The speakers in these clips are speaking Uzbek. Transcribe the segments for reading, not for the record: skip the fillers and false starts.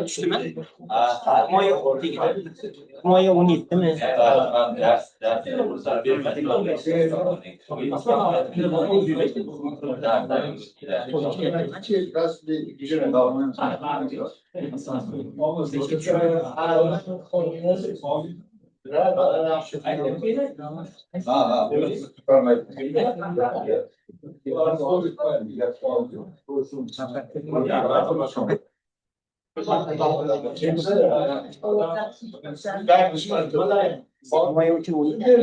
Düştü mü? Moya 17 mi? Moya için 17.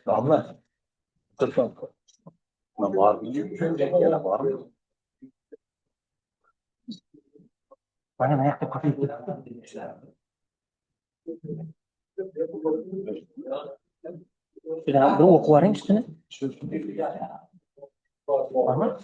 Abla. Tutun. Var mı? Var mı? Bana ne yaptı? Bir daha bir oku varayım üstüne. Ama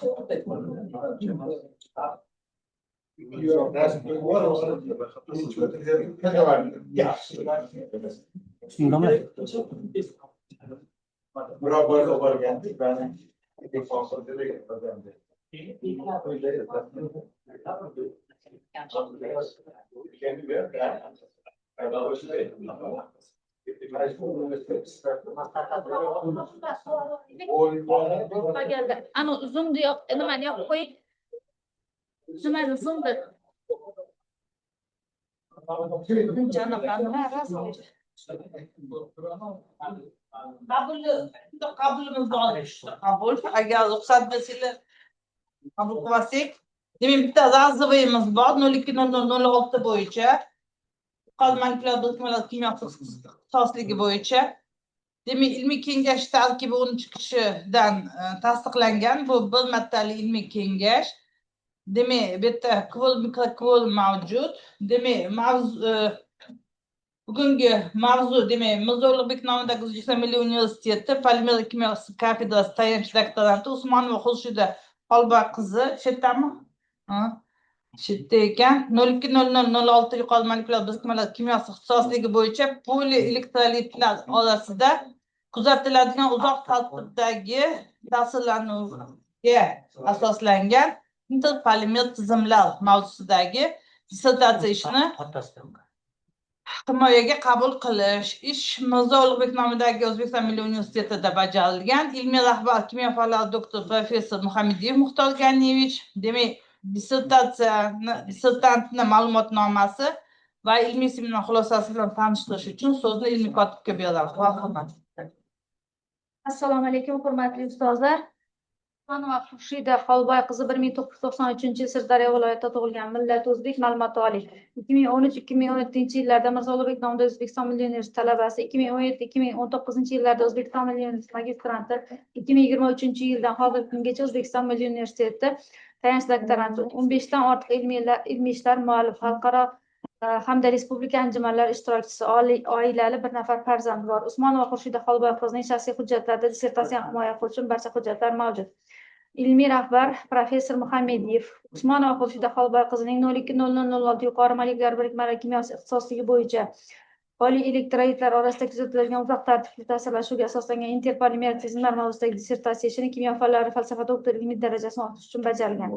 Anu zoom diyor, hemen yap koy. Hemen zoom da. Canım ben razı. Kabulümüz var işte. Kabul. Agar ruhsat vesile kabul kılsak. Demin bitti azabımız var. 02.0006 boyunca. Kalmanklar bırakmalar kimyasal tasligi boyunca. Demin ilmiy kengash tarkibi onun chiqishidan tasdiqlangan. Bu bir martali ilmiy kengash. Demek bitta kvol mikrokvol mavjud. Demek bugungi mavzu demek Mirzo Ulug'bek nomidagi O'zbekiston Milliy universiteti Polimer kimyo kafedrasi tayanch doktoranti Usmonova Xurshida Xolboy qizi shu yerdami? Shu yerda ekan. 02.0006 yuqori molekulyar birikmalar kimyosi ixtisosligi bo'yicha polielektrolitlar orasida kuzatiladigan uzoq tartibdagi ta'sirlanuvga asoslangan interpolimer tizimlar mavzusidagi dissertatsiya ishini himoyaga qabul qilish ish Mirzo Ulug'bek nomidagi O'zbekiston Milliy universitetida bajarilgan. Ilmiy rahbar kimyo fanlari doktor professor Muhammadiyev Muxtor Ganiyevich. Demak, dissertantni ma'lumotnomasi va ilmiy seminar xulosasi bilan tanishtirish uchun so'zni ilmiy kotibga beramiz. Marhamat. Assalomu alaykum, hurmatli ustozlar. Usmonova Xurshida Xolboy qizi 1993-yil Sirdaryo viloyatida tug'ilgan. Millati o'zbek, ma'lumoti oliy. 2013-2017-yillarda Mirzo Ulug'bek nomida O'zbekiston Milliy universiteti talabasi, 2017-2019-yillarda O'zbekiston Milliy universiteti magistranti, 2023-yildan hozirgi kungacha O'zbekiston Milliy universiteti tayanch doktoranti, 15 dan ortiq ilmiy ishlar muallifi, xalqaro hamda respublika anjumanlar ishtirokchisi, oilali bir nafar farzandi bor. Usmonova Xurshida Xolboy qizining shaxsiy hujjatlarida dissertatsiyani himoya qilish uchun barcha hujjatlar mavjud. Ilmiy rahbar professor Muhammadiyev Usmonova Xurshida Xolboy qizining 02.0006 yuqori molekulyar birikmalar kimyosi ixtisosligi bo'yicha polielektrolitlar orasida kuzatiladigan uzoq tartibli ta'sirlashuvga asoslangan interpolimer tizimlar mavzusidagi dissertatsiya ishini kimyo fanlari falsafa doktori ilmiy darajasini olish uchun bajarilgan.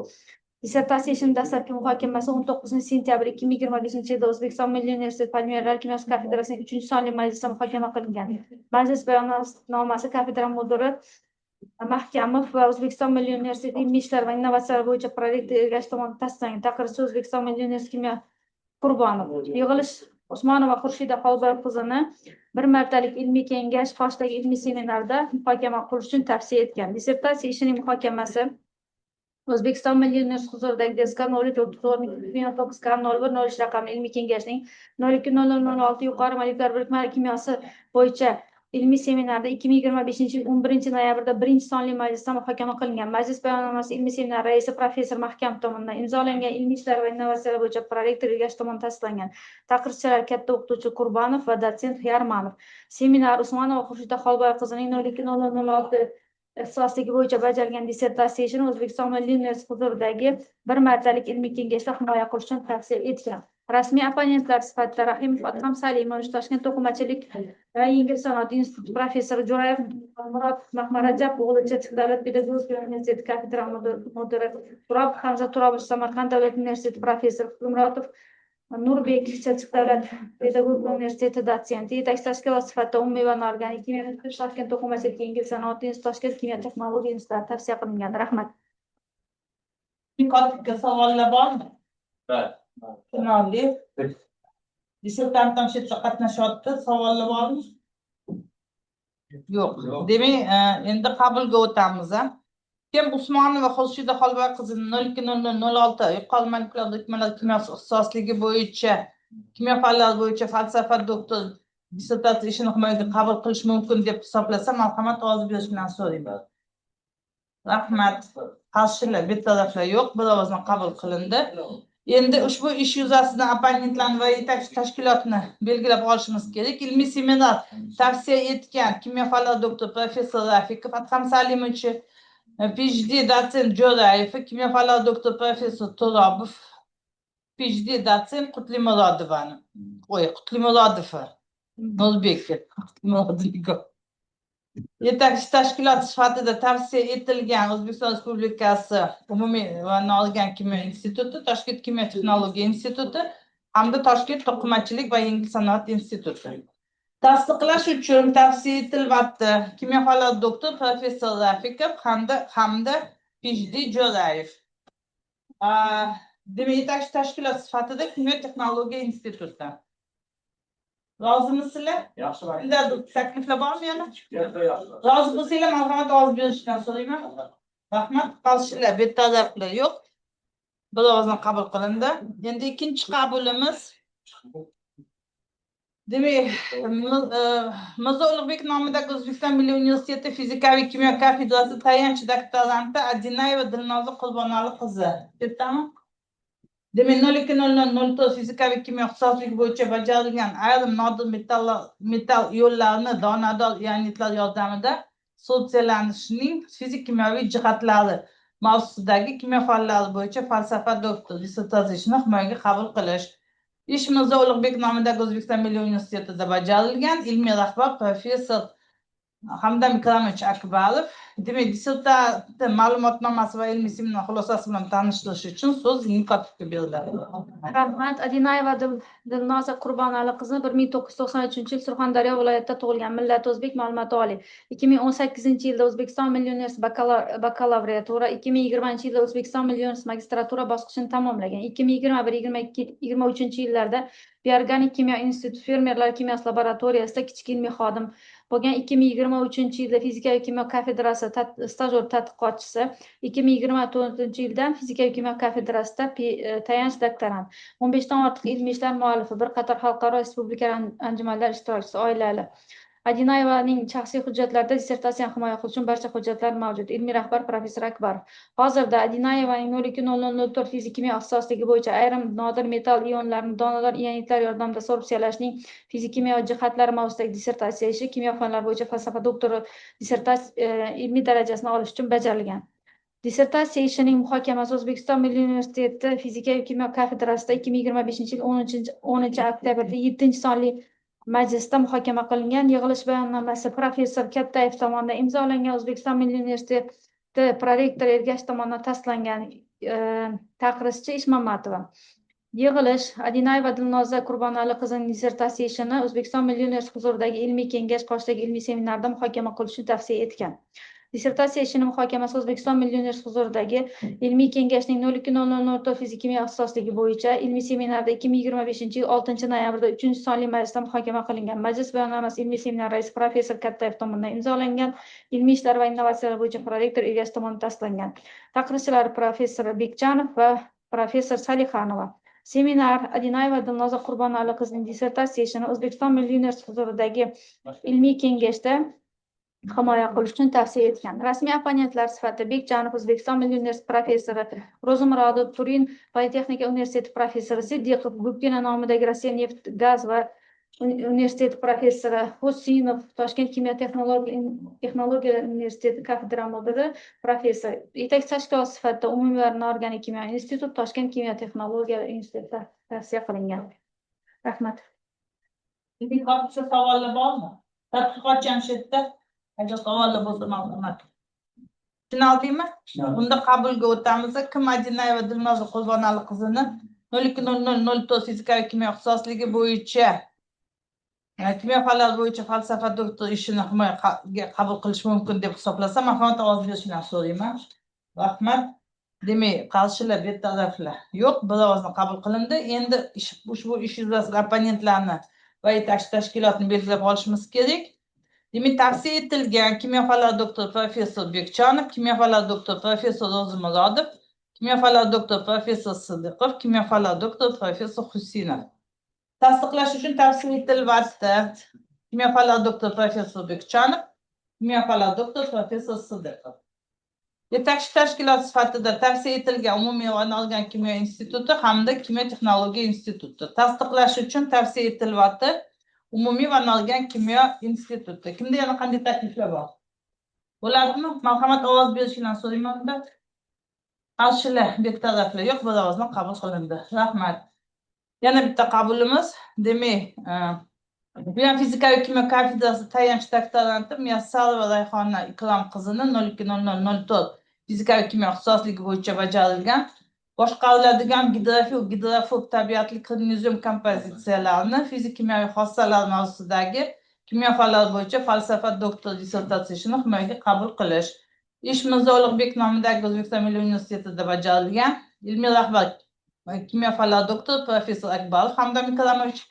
Dissertatsiya ishining dastlabki muhokamasi 19 sentyabr 2025-yilda O'zbekiston Milliy universiteti polimerlar kimyosi kafedrasining 3-sonli majlisida muhokama qilingan. Majlis bayonnomasi kafedra mudiri Mahkamov va O'zbekiston Milliy universiteti ilmiy ishlar va innovatsiyalar bo'yicha prorektor Ergashev tomonidan tasdiqlangan. Taqdirchi O'zbekiston Milliy universiteti kimyo Qurbonov. Yig'ilish Usmonova Xurshida Xolboyev qizini bir martalik ilmiy kengash qoshidagi ilmiy seminarda muhokama qilish uchun tavsiya etgan. Dissertatsiya ishining muhokamasi O'zbekiston Milliy universiteti huzuridagi DSK 03 raqamli ilmiy kengashning 02.0006 yuqori molekulyar birikmalar kimyosi bo'yicha ilmiy seminarda 2025-yil 11 noyabrda birinchi sonli majlisda muhokama qilingan. Majlis bayonnomasi ilmiy seminar raisi professor Mahkam tomonidan imzolangan, ilmiy ishlar va innovatsiyalar bo'yicha prorektor Ergash tomonidan tasdiqlangan. Taqdirchilar katta o'qituvchi Qurbonov va dotsent Yarmanov. Seminar Usmonova Xurshida Xolboyev qizining 02.0006 ixtisosligi bo'yicha bajarilgan dissertatsiya ishini O'zbekiston Milliy universiteti huzuridagi bir martalik ilmiy kengashda himoya qilish uchun tavsiya etgan. Rasmiy opponentlar sifatida Rahimov Adham Salimov, Toshkent to'qimachilik va yengil sanoat instituti professori Jo'rayev Murod Mahmarajab o'g'li Chirchiq davlat pedagogika universiteti kafedra mudiri, Turobov Hamza Turobov Samarqand davlat universiteti professori, Qulmuratov Nurbek Chirchiq davlat pedagogika universiteti dotsenti, yetakchi tashkilot sifatida umumiy va noorganik kimyo instituti, Toshkent to'qimachilik yengil sanoat instituti, Toshkent kimyo texnologiya instituti tavsiya qilingan. Rahmat. Katga savollar bormi? Tushunarli. Dissertantdan chetda qatnashyapti. Savollar bormi? Yo'q. Demak, endi qabulga o'tamiz. Kim Usmonova Xurshida Xolboyev qizining 02.0006 yuqori molekulyar birikmalar kimyosi ixtisosligi bo'yicha kimyo fanlari bo'yicha falsafa doktor dissertatsiya ishini himoyaga qabul qilish mumkin deb hisoblasa, marhamat ovoz berish bilan so'rayman. Rahmat. Qarshilar, betaraflar yo'q. Bir ovozdan qabul qilindi. Endi ushbu ish yuzasidan opponentlarni va yetakchi tashkilotni belgilab olishimiz kerak. Ilmiy seminar tavsiya etgan kimyo fanlari doktor professor Rafikov Adham Salimovich, PhD dotsent Jo'rayev, kimyo fanlari doktor professor Turobov, PhD dotsent Qutlimurodovani. Qutlimurodov. Nurbek. Yetakchi tashkilot sifatida tavsiya etilgan O'zbekiston Respublikasi umumiy va noorganik kimyo instituti, Toshkent kimyo texnologiya instituti hamda Toshkent to'qimachilik va yengil sanoat instituti. Tasdiqlash uchun tavsiya etilyapti kimyo fanlari doktor professor Rafikov hamda PhD Jo'rayev. Demak, yetakchi tashkilot sifatida kimyo texnologiya instituti. Rozimisizlar? Yaxshi. Takliflar bormi yana? Rozi bo'lsanglar, marhamat ovoz berishdan so'rayman. Rahmat. Qarshilar, betaraflar yo'q. Bir ovozdan qabul qilindi. Endi ikkinchi qabulimiz. Demak, Mirzo Ulug'bek nomidagi O'zbekiston Milliy universiteti fizikaviy kimyo kafedrasi tayanch doktoranti Adinayeva Dilnoza Qurbonali qizi. Ketdami? Demak, 02.0004 fizikaviy kimyo ixtisosligi bo'yicha bajarilgan ayrim nodir metall yo'llarini donador ionitlar yordamida sotsiallanishning fizik kimyoviy jihatlari mavzusidagi kimyo fanlari bo'yicha falsafa doktor dissertatsiya ishini himoyaga qabul qilish. Ish Mirzo Ulug'bek nomidagi O'zbekiston Milliy universitetida bajarilgan. Ilmiy rahbar professor Hamdam Ikromovich Akbarov. Demak, dissertatsiya ma'lumotnomasi va ilmiy seminar xulosasi bilan tanishtirish uchun so'z Nikotga beriladi. Rahmat. Adinayeva Dilnoza Qurbonali qizi 1993-yil Surxondaryo viloyatida tug'ilgan, millati o'zbek, ma'lumoti oliy. 2018-yilda O'zbekiston Milliy universiteti bakalavriatura, 2020-yilda O'zbekiston Milliy universiteti magistratura bosqichini tamomlagan. 2021-2023-yillarda Biorganik kimyo instituti fermerlar kimyosi laboratoriyasida kichik ilmiy xodim bo'lgan. 2023-yilda fizikaviy kimyo kafedrasi stajyor tadqiqotchisi, 2024-yilda fizikaviy kimyo kafedrasida tayanch doktorant, 15 dan ortiq ilmiy ishlar muallifi, bir qator xalqaro respublika anjumanlar ishtirokchisi, oilali. Adinayevaning shaxsiy hujjatlarida dissertatsiyani himoya qilish uchun barcha hujjatlar mavjud. Ilmiy rahbar professor Akbarov. Hozirda Adinayevaning 02.0004 fizik kimyo ixtisosligi bo'yicha ayrim nodir metall ionlarini donador ionitlar yordamida sorbsiyalashning fizik kimyo jihatlari mavzusidagi dissertatsiya ishi kimyo fanlari bo'yicha falsafa doktori dissertatsiya ilmiy darajasini olish uchun bajarilgan. Dissertatsiya ishining muhokamasi O'zbekiston Milliy universiteti fizikaviy kimyo kafedrasida 2025-yil 10 oktyabrda 7-sonli majlisda muhokama qilingan. Yig'ilish bayonnomasi professor Kattayev tomonidan imzolangan. O'zbekiston Milliy universiteti prorektor Ergash tomonidan tasdiqlangan. Taqdirchi Ishmamatova. Yig'ilish Adinayeva Dilnoza Qurbonali qizining dissertatsiya ishini O'zbekiston Milliy universiteti huzuridagi ilmiy kengash qoshidagi ilmiy seminarda muhokama qilish uchun tavsiya etgan. Dissertatsiya ishini muhokamasi O'zbekiston Milliy universiteti huzuridagi ilmiy kengashning 02.00.04 fizik kimyo ixtisosligi bo'yicha ilmiy seminarda 2025-yil 6-noyabrda 3-sonli majlisda muhokama qilingan. Majlis bayonnomasi ilmiy seminar raisi professor Kattayev tomonidan imzolangan. Ilmiy ishlar va innovatsiyalar bo'yicha prorektor egasi tomonidan tasdiqlangan. Taqdirchilar professor Bekjanov va professor Salixanova. Seminar Adinayeva Dilnoza Qurbonali qizining dissertatsiya ishini O'zbekiston Milliy universiteti huzuridagi ilmiy kengashda himoya qilish uchun tavsiya etgan. Rasmiy opponentlar sifatida Bekjanov O'zbekiston Milliy universiteti professori, Ro'zmurodov Turin Politexnika universiteti professori, Siddiqov Gubkina nomidagi Rossiya neft gaz va universiteti professori, Husinov Toshkent kimyo texnologiyalar universiteti kafedra mudiri professor, yetakchi tashkilot sifatida Umumiy va Norganik kimyo instituti Toshkent kimyo texnologiyalar instituti tavsiya qilingan. Rahmat. Ortiqcha savollar bormi? Tadqiqot jamshidda agar savollar bo'lsa ma'lumot. Tushunaldingmi? Bunda qabulga o'tamiz. Kim Adinayeva Dilnoza Qurbonali qizini 02.00.04 fizika kimyo ixtisosligi bo'yicha kimyo fanlari bo'yicha falsafa doktor ishini himoyaga qabul qilish mumkin deb hisoblasa, marhamat ovoz berishni so'rayman. Rahmat. Demak, qarshilar betaraflar yo'q, bir ovozdan qabul qilindi. Endi ushbu ish yuzasidan opponentlarni va yetakchi tashkilotni belgilab olishimiz kerak. Demak, tavsiya etilgan kimyo fanlari doktori professor Bekjanov, kimyo fanlari doktori professor Ro'zmurodov, kimyo fanlari doktori professor Siddiqov, kimyo fanlari doktori professor Husinov. Tasdiqlash uchun tavsiya etilyapti. Kimyo fanlari doktori professor Bekjanov, kimyo fanlari doktori professor Siddiqov. Yetakchi tashkilot sifatida tavsiya etilgan Umumiy va Norganik kimyo instituti hamda Kimyo texnologiya instituti. Tasdiqlash uchun tavsiya etilyapti Umumiy va Norganik kimyo instituti. Kimda yana qanday takliflar bor? Bo'ladimi? Marhamat ovoz berishni so'rayman. Qarshilar betaraflar yo'q, bir ovozdan qabul qilindi. Rahmat. Yana bitta qabulimiz. Demak, Biofizika va kimyo kafedrasi tayanch doktoranti Muyassarova Rayhona Ikrom qizini 02.00.04 fizika va kimyo ixtisosligi bo'yicha bajarilgan boshqariladigan gidrofob tabiatli kromozom kompozitsiyalarni fizik kimyoviy xossalar mavzusidagi kimyo fanlari bo'yicha falsafa doktor dissertatsiyasini himoyaga qabul qilish. Ish Mirzo Ulug'bek nomidagi O'zbekiston Milliy universitetida bajarilgan. Ilmiy rahbar kimyo fanlari doktori professor Akbarov Hamdam Ikramovich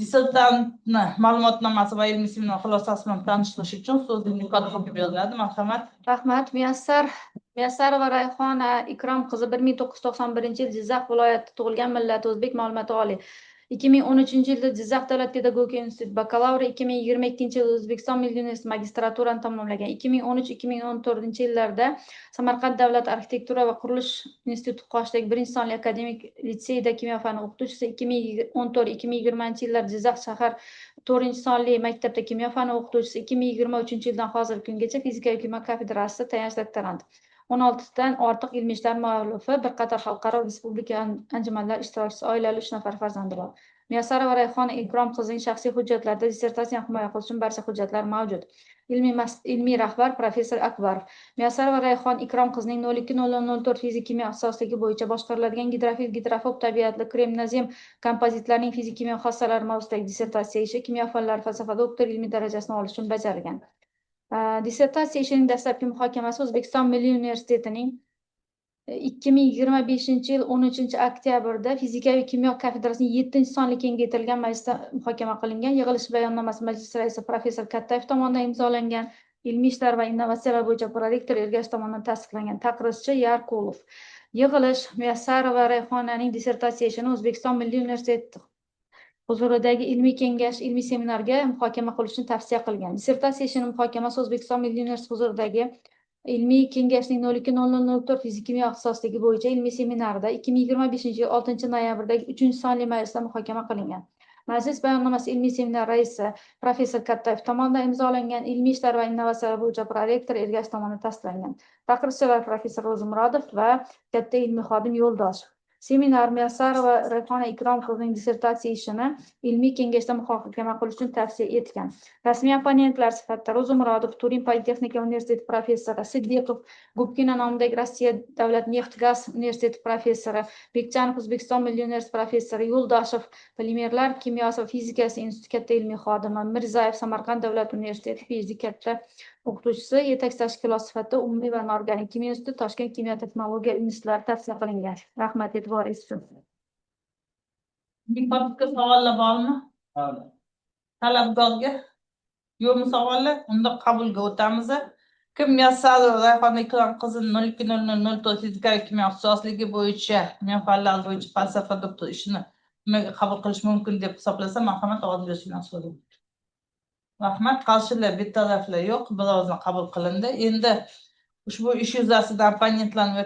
dissertantni ma'lumotnomasi va ilmiy seminar xulosasi bilan tanishtirish uchun so'zni mikrofon beriladi. Marhamat. Rahmat. Muyassarova Rayhona Ikrom qizi 1991-yil Jizzax viloyatida tug'ilgan, millati o'zbek, ma'lumoti oliy. 2013-yilda Jizzax davlat pedagogika instituti bakalavri, 2022-yilda O'zbekiston Milliy universiteti magistraturani tamomlagan. 2013-2014-yillarda Samarqand davlat arxitektura va qurilish instituti qoshidagi 1-sonli akademik litseyda kimyo fani o'qituvchisi, 2014-2020-yillarda Jizzax shahar 4-sonli maktabda kimyo fani o'qituvchisi, 2023-yildan hozirgi kungacha fizika va kimyo kafedrasida tayanch doktorant. 16 dan ortiq ilmiy ishlar muallifi, bir qator xalqaro respublika anjumanlar ishtirokchisi, oilali 3 nafar farzandi bor. Muyassarova Rayhona Ikrom qizining shaxsiy hujjatlarida dissertatsiyani himoya qilish uchun barcha hujjatlar mavjud. Ilmiy rahbar professor Akbarov. Muyassarova Rayhona Ikrom qizining 02.00.04 fizik kimyo ixtisosligi bo'yicha boshqariladigan gidrofob tabiatli kromozom kompozitlarning fizik kimyo xossalari mavzusidagi dissertatsiya ishi kimyo fanlari falsafa doktor ilmiy darajasini olish uchun bajarilgan. Dissertatsiya ishining dastlabki muhokamasi O'zbekiston Milliy universitetining 2025-yil 13-oktyabrda fizika va kimyo kafedrasining 7-sonli kengaytirilgan majlisda muhokama qilingan. Yig'ilish bayonnomasi majlis raisi professor Kattayev tomonidan imzolangan. Ilmiy ishlar va innovatsiyalar bo'yicha prorektor Ergash tomonidan tasdiqlangan. Taqdirchi Yarkulov. Yig'ilish Muyassarova Rayhonaning dissertatsiya ishini O'zbekiston Milliy universiteti huzuridagi ilmiy kengash ilmiy seminarga muhokama qilish uchun tavsiya qilgan. Dissertatsiya ishini muhokamasi O'zbekiston Milliy universiteti huzuridagi ilmiy kengashning 02.00.04 fizik kimyo ixtisosligi bo'yicha ilmiy seminarida 2025-yil 6-noyabrdagi 3-sonli majlisda muhokama qilingan. Majlis bayonnomasi ilmiy seminar raisi professor Kattayev tomonidan imzolangan. Ilmiy ishlar va innovatsiyalar bo'yicha prorektor Ergash tomonidan tasdiqlangan. Taqdirchilar professor Ro'zmurodov va katta ilmiy xodim Yo'ldoshev. Seminar Muyassarova Rayhona Ikrom qizining dissertatsiya ishini ilmiy kengashda muhokama qilish uchun tavsiya etgan. Rasmiy opponentlar sifatida Ro'zmurodov Turin Politexnika universiteti professori, Siddiqov Gubkina nomidagi Rossiya davlat neft gaz universiteti professori, Bekjanov O'zbekiston Milliy universiteti professori, Yo'ldoshev polimerlar kimyosi va fizikasi instituti katta ilmiy xodimi, Mirzayev Samarqand davlat universiteti fizika katta o'qituvchisi, yetakchi tashkilot sifatida umumiy va noorganik kimyo instituti, Toshkent kimyo texnologiya institutlari tavsiya qilingan. Rahmat e'tiboringiz uchun. Bitta savollar bormi? Talabgorga yo'qmi savollar? Unda qabulga o'tamiz. Kimyo Rayhona Ikrom qizi 020004 fizika kimyo ixtisosligi bo'yicha kimyo fanlari bo'yicha falsafa doktor ishini qabul qilish mumkin deb hisoblasa, marhamat ovoz berishni so'rayman. Rahmat. Qarshilar betaraflar yo'q, birozdan qabul qilindi. Endi ushbu ish yuzasidan abonentlarni va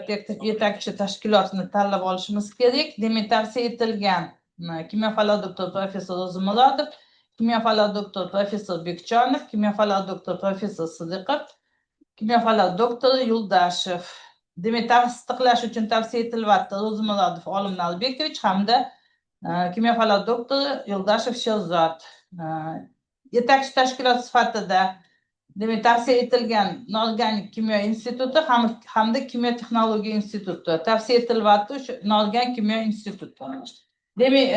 yetakchi tashkilotni tanlab olishimiz kerak. Demak, tavsiya etilgan kimyo fanlari doktor professor Ro'zimurodov, kimyo fanlari doktor professor Bekjonov, kimyo fanlari doktor professor Sidiqov, kimyo fanlari doktori Yuldashev. Demak, tasdiqlash uchun tavsiya etilyapti Ro'zimurodov Olim Nalbekovich hamda kimyo fanlari doktori Yuldashev Sherzod. Yetakchi tashkilot sifatida demak tavsiya etilgan Noorganik kimyo instituti hamda kimyo texnologiya instituti tavsiya etilyapti o'sha Noorganik kimyo instituti. Demak,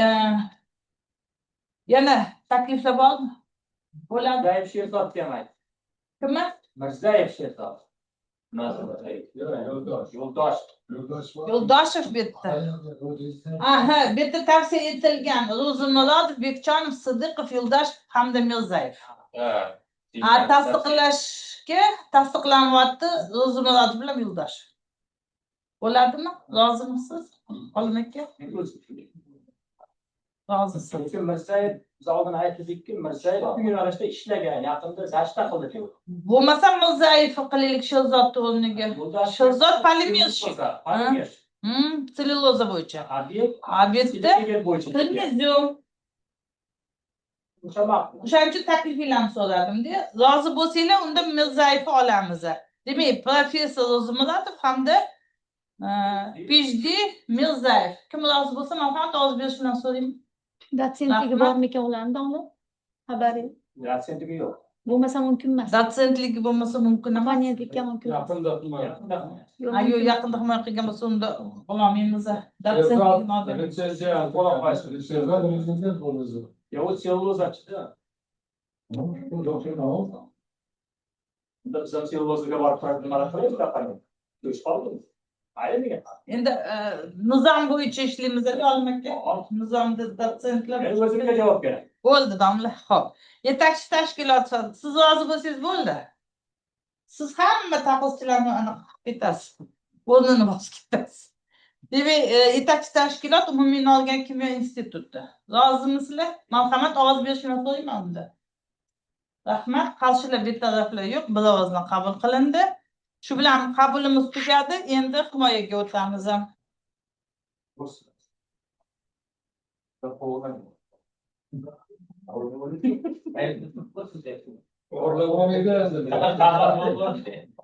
yana takliflar bormi? Bo'ladi. Mirzayev Sherzodga ham ayt. Kimmi? Mirzayev Sherzod. Yo'ldoshev bitta. Aha, bitta tavsiya etilgan Ro'zimurodov, Bekjonov, Sidiqov, Yo'ldoshev hamda Mirzayev. Tasdiqlanyapti Ro'zimurodov bilan Yo'ldoshev. Bo'ladimi? Rozimisiz? Olim aka? Rozisiz. Mirzayev biz oldin aytdikki, Mirzayev bu yo'nalishda ishlagan, yaqinda zashta qildi. Bo'lmasa Mirzayev qilaylik Sherzod o'rniga. Sherzod polimershik. Sellyuloza bo'yicha. Obyektda Telmizium. O'shaning uchun taklifinglarni so'radim-da. Rozi bo'lsanglar, unda Mirzayevni olamiz. Demak, professor Ro'zimurodov hamda PhD Mirzayev. Kim rozi bo'lsa, marhamat ovoz berishni so'rayman. Dotsentligi bormikan ularni ongli? Xabari? Dotsentligi yo'q. Bo'lmasa mumkin emas. Dotsentligi bo'lmasa mumkin emas. Abonentlikka mumkin emas. Yaqinda Yaqinda himoya qilgan bo'lsa, unda ololmaymiz. Dotsentligi Ya o sellulozachi-da. Biz ham sellulozaga borib nima qilamiz taqaning. Ko'ch qoldi. Ayniga. Endi nizom bo'yicha ishlaymiz olmakka. Nizomda dotsentlar. O'zimga javob bering. Bo'ldi, domla. Xo'p. Yetakchi tashkilot siz rozi bo'lsangiz bo'ldi. Siz hamma taxloschilarni aniq ketasiz. O'rnini bosib ketasiz. Demak, yetakchi tashkilot umumiy Noorganik kimyo instituti. Rozimisizlar? Marhamat ovoz berishni so'rayman unda. Rahmat. Qarshilar betaraflar yo'q, birozdan qabul qilindi. Shu bilan qabulimiz tugadi. Endi himoyaga o'tamiz.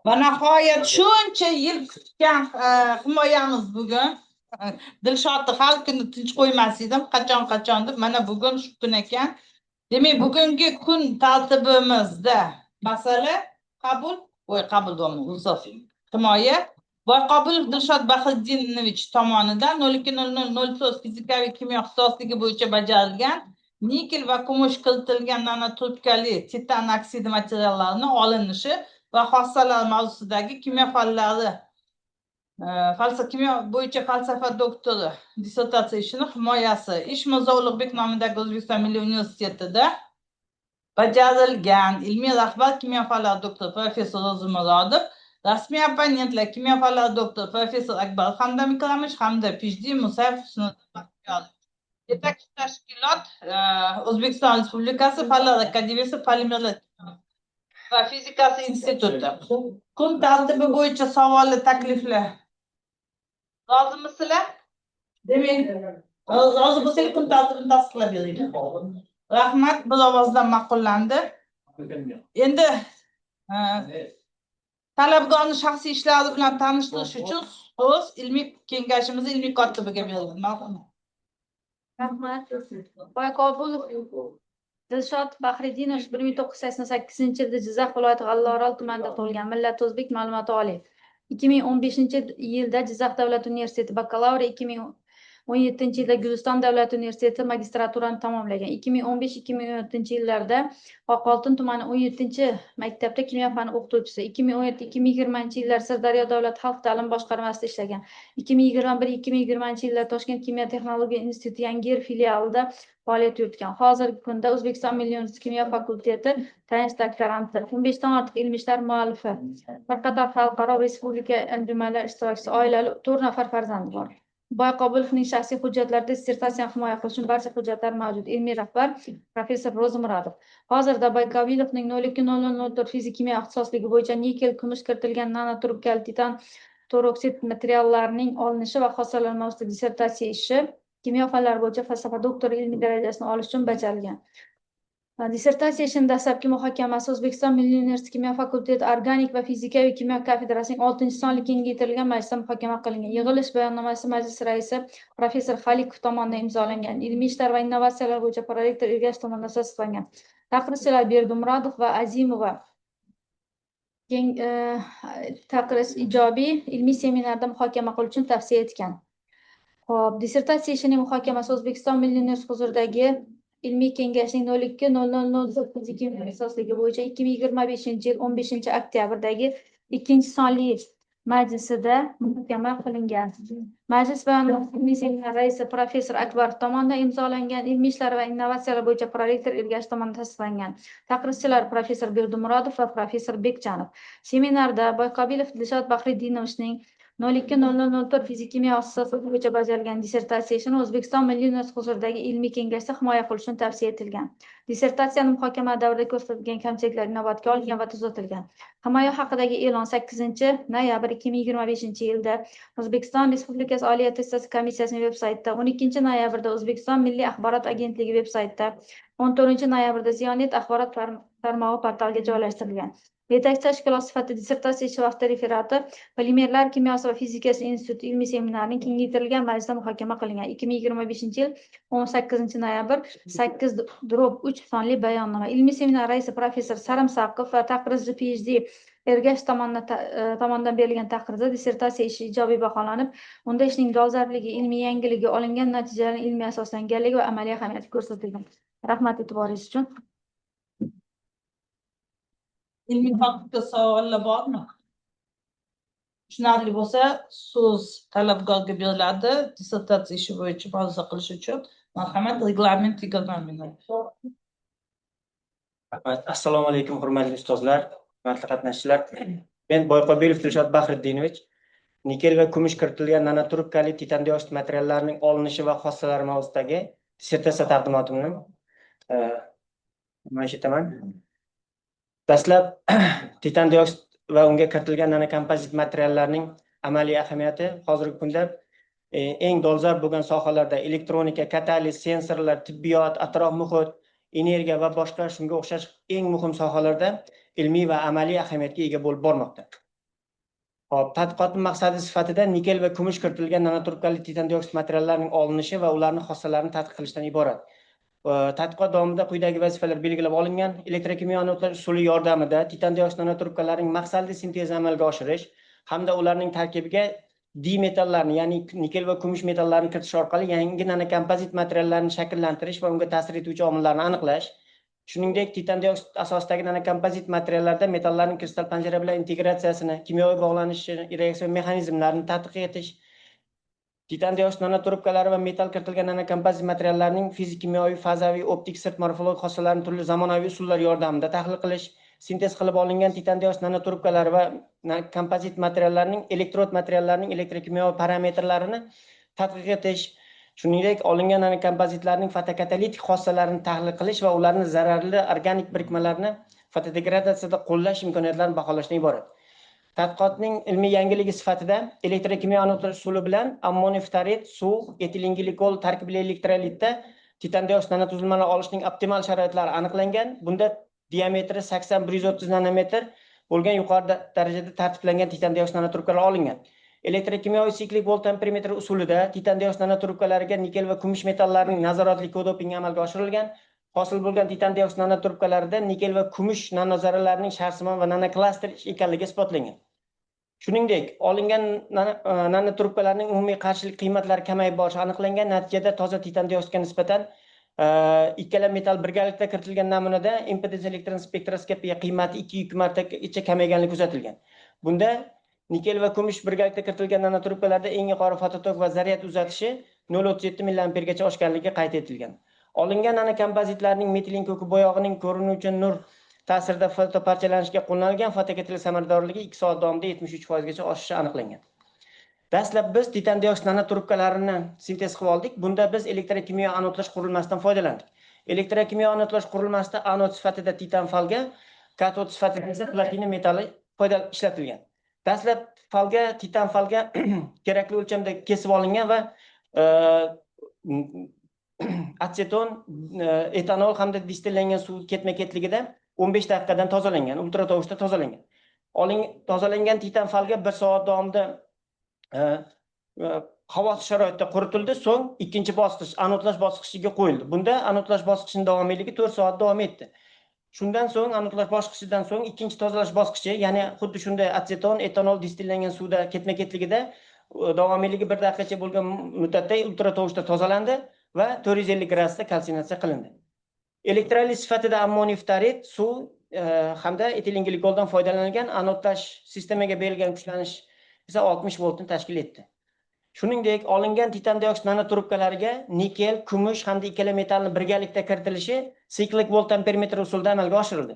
Va nihoyat shuncha yil kutgan himoyamiz bugun. Dilshodni har kuni tinch qo'ymas edim, qachon deb. Mana bugun shu kun ekan. Demak, bugungi kun tartibimizda masala qabul himoya Boyqobulov Dilshod Bahriddinovich tomonidan 020004 fizikaviy kimyo ixtisosligi bo'yicha bajarilgan nikel va kumush kiritilgan nanotrubkali titan oksidi materiallarini olinishi va xossalar mavzusidagi kimyo fanlari kimyo bo'yicha falsafa doktori dissertatsiya ishini himoyasi ish Mirzo Ulug'bek nomidagi O'zbekiston Milliy universitetida bajarilgan. Ilmiy rahbar kimyo fanlari doktori professor Ro'zimurodov, rasmiy abonentlar kimyo fanlari doktori professor Akbar Hamdam Ikromovich hamda PhD Musayev yetakchi tashkilot O'zbekiston Respublikasi Fanlar akademiyasi polimerlar va fizikasi instituti. Kun tartibi bo'yicha savolli takliflar. Rozimisizlar? Demak, rozi bo'lsangiz kun tartibini tasdiqlab beringlar. Rahmat, bir ovozdan ma'qullandi. Endi talabgorni shaxsiy ishlari bilan tanishtirish uchun so'z ilmiy kengashimiz ilmiy kotibiga berildi. Rahmat. Boyqobulov Dilshod Bahriddinovich 1988-yilda Jizzax viloyati G'allaorol tumanida tug'ilgan. Millat o'zbek, ma'lumoti oliy. 2015-yilda Jizzax davlat universiteti bakalavri, 2017-yilda Guziston davlat universiteti magistraturani tamomlagan. 2015-2016 yillarda Oqoltin tumani 17-maktabda kimyo fani o'qituvchisi. 2017-2020 yillar Sirdaryo davlat xalq ta'lim boshqarmasida ishlagan. 2021-2020 yillar Toshkent kimyo texnologiya instituti Yangiyer filialida faoliyat yuritgan. Hozirgi kunda O'zbekiston Milliy universiteti kimyo fakulteti tayanch doktoranti, 15 dan ortiq ilmiy ishlar muallifi, bir qator xalqaro respublika anjumanlar ishtirokchisi, oilali 4 nafar farzandi bor. Boyqobilovning shaxsiy hujjatlarida dissertatsiyani himoya qilish uchun barcha hujjatlar mavjud. Ilmiy rahbar professor Ro'zimurodov. Hozirda Boyqobilovning 0,0004 fizik-kimyo ixtisosligi bo'yicha nikel, kumush kiritilgan nanotrubkali titan toroksid materiallarining olinishi va xossalar mavzusida dissertatsiya ishi kimyo fanlari bo'yicha falsafa doktori ilmiy darajasini olish uchun bajarilgan. Dissertatsiya ishining dastlabki muhokamasi O'zbekiston Milliy universiteti kimyo fakulteti organik va fizikaviy kimyo kafedrasining 6-sonli kengaytirilgan majlisida muhokama qilingan. Yig'ilish bayonnomasi majlis raisi professor Xalikov tomonidan imzolangan. Ilmiy ishlar va innovatsiyalar bo'yicha prorektor Ergashev tomonidan tasdiqlangan. Taqrizchilar Berdimurodov va Azimova taqriz ijobiy ilmiy seminarda muhokama qilish uchun tavsiya etgan. Xo'p, dissertatsiya ishining muhokamasi O'zbekiston Milliy universiteti huzuridagi ilmiy kengashning 02.0004 fizik-kimyo ixtisosligi bo'yicha 2025-yil 15-oktyabrdagi 2-sonli majlisida muhokama qilingan. Majlis bayonnomasi ilmiy seminar raisi professor Akbarov tomonidan imzolangan. Ilmiy ishlar va innovatsiyalar bo'yicha prorektor Ergashev tomonidan tasdiqlangan. Taqrizchilar professor Berdimurodov va professor Bekjanov. Seminarda Boyqobilov Dilshod Bahridinovichning 02.0004 fizik-kimyo ixtisosligi bo'yicha bajarilgan dissertatsiya ishini O'zbekiston Milliy universiteti huzuridagi ilmiy kengashda himoya qilish uchun tavsiya etilgan. Dissertatsiyani muhokama davrida ko'rsatilgan kamchiliklar inobatga olingan va tuzatilgan. Himoya haqidagi e'lon 8-noyabr 2025-yilda O'zbekiston Respublikasi Oliy attestatsiya komissiyasining veb-saytida, 12-noyabrda O'zbekiston Milliy axborot agentligi veb-saytida, 14-noyabrda Ziyonet axborot tarmog'i portaliga joylashtirilgan. Yetakchi tashkilot sifatida dissertatsiya ishi vaqti referati Polimerlar kimyosi va fizikasi instituti ilmiy seminarining kengaytirilgan majlisida muhokama qilingan. 2025-yil 18-noyabr 8/3 sonli bayonnoma. Ilmiy seminar raisi professor Sarimsaqov va taqrizchi PhD Ergashev tomonidan berilgan taqrizda dissertatsiya ishi ijobiy baholanib, unda ishning dolzarbligi, ilmiy yangiligi, olingan natijalarning ilmiy asoslanganligi va amaliy ahamiyati ko'rsatilgan. Rahmat e'tiboringiz uchun. Ilmiy tadqiqotga savollar bormi? Tushunarli bo'lsa, so'z talabgorga beriladi. Dissertatsiya ishi bo'yicha ma'ruza qilish uchun. Marhamat, reglament 20 minut. Assalomu alaykum, hurmatli ustozlar, hurmatli qatnashchilar. Men Boyqobilov Dilshod Bahriddinovich nikel va kumush kiritilgan nanotrubkali titan dioksid materiallarining olinishi va xossalari mavzusidagi dissertatsiya taqdimotimni namoyish etaman. Dastlab titan dioksid va unga kiritilgan nanokompozit materiallarning amaliy ahamiyati hozirgi kunda eng dolzarb bo'lgan sohalarda elektronika, kataliz, sensorlar, tibbiyot, atrof muhit, energiya va boshqa shunga o'xshash eng muhim sohalarda ilmiy va amaliy ahamiyatga ega bo'lib bormoqda. Hop, tadqiqotning maqsadi sifatida nikel va kumush kiritilgan nanotrubkali titan dioksid materiallarining olinishi va ularning xossalarini tadqiq qilishdan iborat. Tadqiqot davomida quyidagi vazifalar belgilab olingan. Elektrokimyo analiz usuli yordamida titan dioksid nanotrubkalarining maqsadli sintezini amalga oshirish hamda ularning tarkibiga dimetallarni, ya'ni nikel va kumush metallarini kiritish orqali yangi nanokompozit materiallarni shakllantirish va unga ta'sir etuvchi omillarni aniqlash. Shuningdek, titan dioksid asosidagi nanokompozit materiallarda metallarning kristal panjara bilan integratsiyasini, kimyoviy bog'lanishi, reaksiya mexanizmlarini tadqiq etish, titan dioksid nanotrubkalari va metal kiritilgan nanokompozit materiallarning fizik-kimyoviy, fazaviy, optik, sirt morfologik xossalarini turli zamonaviy usullar yordamida tahlil qilish, sintez qilib olingan titan dioksid nanotrubkalari va kompozit materiallarning elektrod materiallarning elektrokimyoviy parametrlarini tadqiq etish, shuningdek olingan nanokompozitlarning fotokatalitik xossalarini tahlil qilish va ularning zararli organik birikmalarini fotodegradatsiyada qo'llash imkoniyatlarini baholashdan iborat. Tadqiqotning ilmiy yangiligi sifatida elektrokimyo analiz usuli bilan ammoniftarit, suv, etilenglikol tarkibli elektrolitda titan dioksid nanotuzilmalar olishning optimal sharoitlari aniqlangan. Bunda diametri 80-130 nanometr bo'lgan yuqori darajada tartiblangan titan dioksid nanotrubkalar olingan. Elektrokimyoviy siklik volt ampermetr usulida titan dioksid nanotrubkalariga nikel va kumush metallarining nazoratli kodopingi amalga oshirilgan. Hosil bo'lgan titan dioksid nanotrubkalarida nikel va kumush nanozarralarining sharsimon va nanoklaster ekanligi isbotlangan. Shuningdek, olingan nanotrubkalarning umumiy qarshilik qiymatlari kamayib borishi aniqlangan. Natijada toza titan dioksidiga nisbatan ikkala metal birgalikda kiritilgan namunada impedans elektron spektroskopiya qiymati 2 martagacha kamayganligi kuzatilgan. Bunda nikel va kumush birgalikda kiritilgan nanotrubkalarda eng yuqori fototok va zaryad uzatishi 0,37 milliampergacha oshganligi qayd etilgan. Olingan nanokompozitlarning metilin ko'ki bo'yog'ining ko'rinuvchi nur ta'sirida fotoparchalanishga qo'llanilgan fotokatalytik samaradorligi 2 soat davomida 73% gacha oshishi aniqlangan. Dastlab biz titan dioksid nanotrubkalarini sintez qilib oldik. Bunda biz elektrokimyo anodlash qurilmasidan foydalandik. Elektrokimyo anodlash qurilmasida anod sifatida titan falga, katod sifatida esa platina metali ishlatilgan. Dastlab titan falga kerakli o'lchamda kesib olingan va atseton, etanol hamda distillangan suv ketma-ketligida 15 daqiqadan tozalangan, ultratovushda tozalangan. Tozalangan titan falga 1 soat davomida havosiz sharoitda quritildi, so'ng ikkinchi bosqich anodlash bosqichiga qo'yildi. Bunda anodlash bosqichining davomiyligi 4 soat davom etdi. Shundan so'ng anodlash bosqichidan so'ng ikkinchi tozalash bosqichi, ya'ni xuddi shunday atseton, etanol distillangan suvda ketma-ketligida davomiyligi 1 daqiqacha bo'lgan muddatda ultratovushda tozalandi va 450 gradusda kalsinatsiya qilindi. Elektrolit sifatida ammoniy ftarit, suv hamda etilen glikoldan foydalanilgan. Anodlash sistemaga berilgan kuchlanish esa 60 voltni tashkil etdi. Shuningdek, olingan titan dioksid nanotrubkalariga nikel, kumush hamda ikkala metalning birgalikda kiritilishi siklik volt ampermetr usulida amalga oshirildi.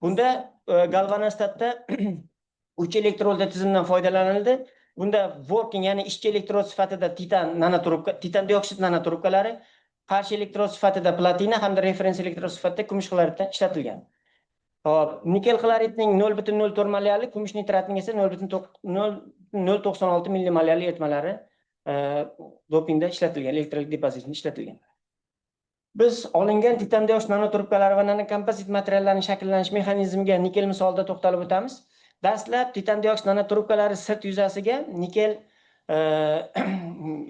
Bunda galvanostatda 3 elektrodli tizimdan foydalanildi. Bunda working, ya'ni ishchi elektrod sifatida titan dioksid nanotrubkalari, qarshi elektrod sifatida platina hamda referens elektrod sifatida kumush xloriddan ishlatilgan. Hop, nikel xloridning 0,04 molyarli, kumush nitratining esa 0,096 millimolyarli eritmalari dopingda ishlatilgan, elektrolit depozitida ishlatilgan. Biz olingan titan dioksid nanotrubkalari va nanokompozit materiallarning shakllanish mexanizmiga nikel misolida to'xtalib o'tamiz. Dastlab titan dioksid nanotrubkalari sirt yuzasiga nikel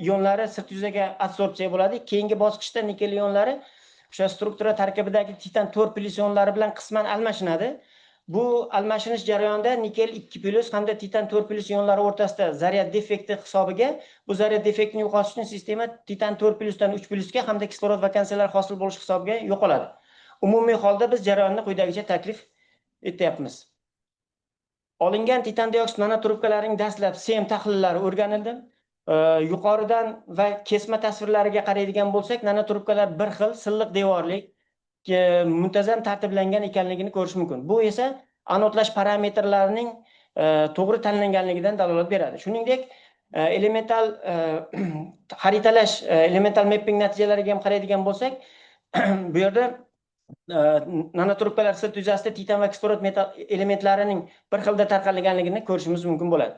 ionlari sirt yuzaga adsorpsiya bo'ladi. Keyingi bosqichda nikel ionlari o'sha struktura tarkibidagi titan 4+ ionlari bilan qisman almashinadi. Bu almashinish jarayonida nikel 2+ hamda titan 4+ ionlari o'rtasida zaryad defekti hisobiga, bu zaryad defektini yo'qotish uchun sistema titan 4+dan 3+ga hamda kislorod vakansiyalar hosil bo'lish hisobiga yo'qoladi. Umumiy holda biz jarayonni quyidagicha taklif etyapmiz. Olingan titan dioksid nanotrubkalarining dastlab SEM tahlillari o'rganildi. Yuqoridan va kesma tasvirlariga qaraydigan bo'lsak, nanotrubkalar bir xil silliq devorli, muntazam tartiblangan ekanligini ko'rish mumkin. Bu esa anodlash parametrlarining to'g'ri tanlanganligidan dalolat beradi. Shuningdek, elemental xaritalash, elemental mapping natijalariga ham qaraydigan bo'lsak, bu yerda nanotrubkalar sirt yuzasida titan va kislorod metal elementlarining bir xilda tarqalganligini ko'rishimiz mumkin bo'ladi.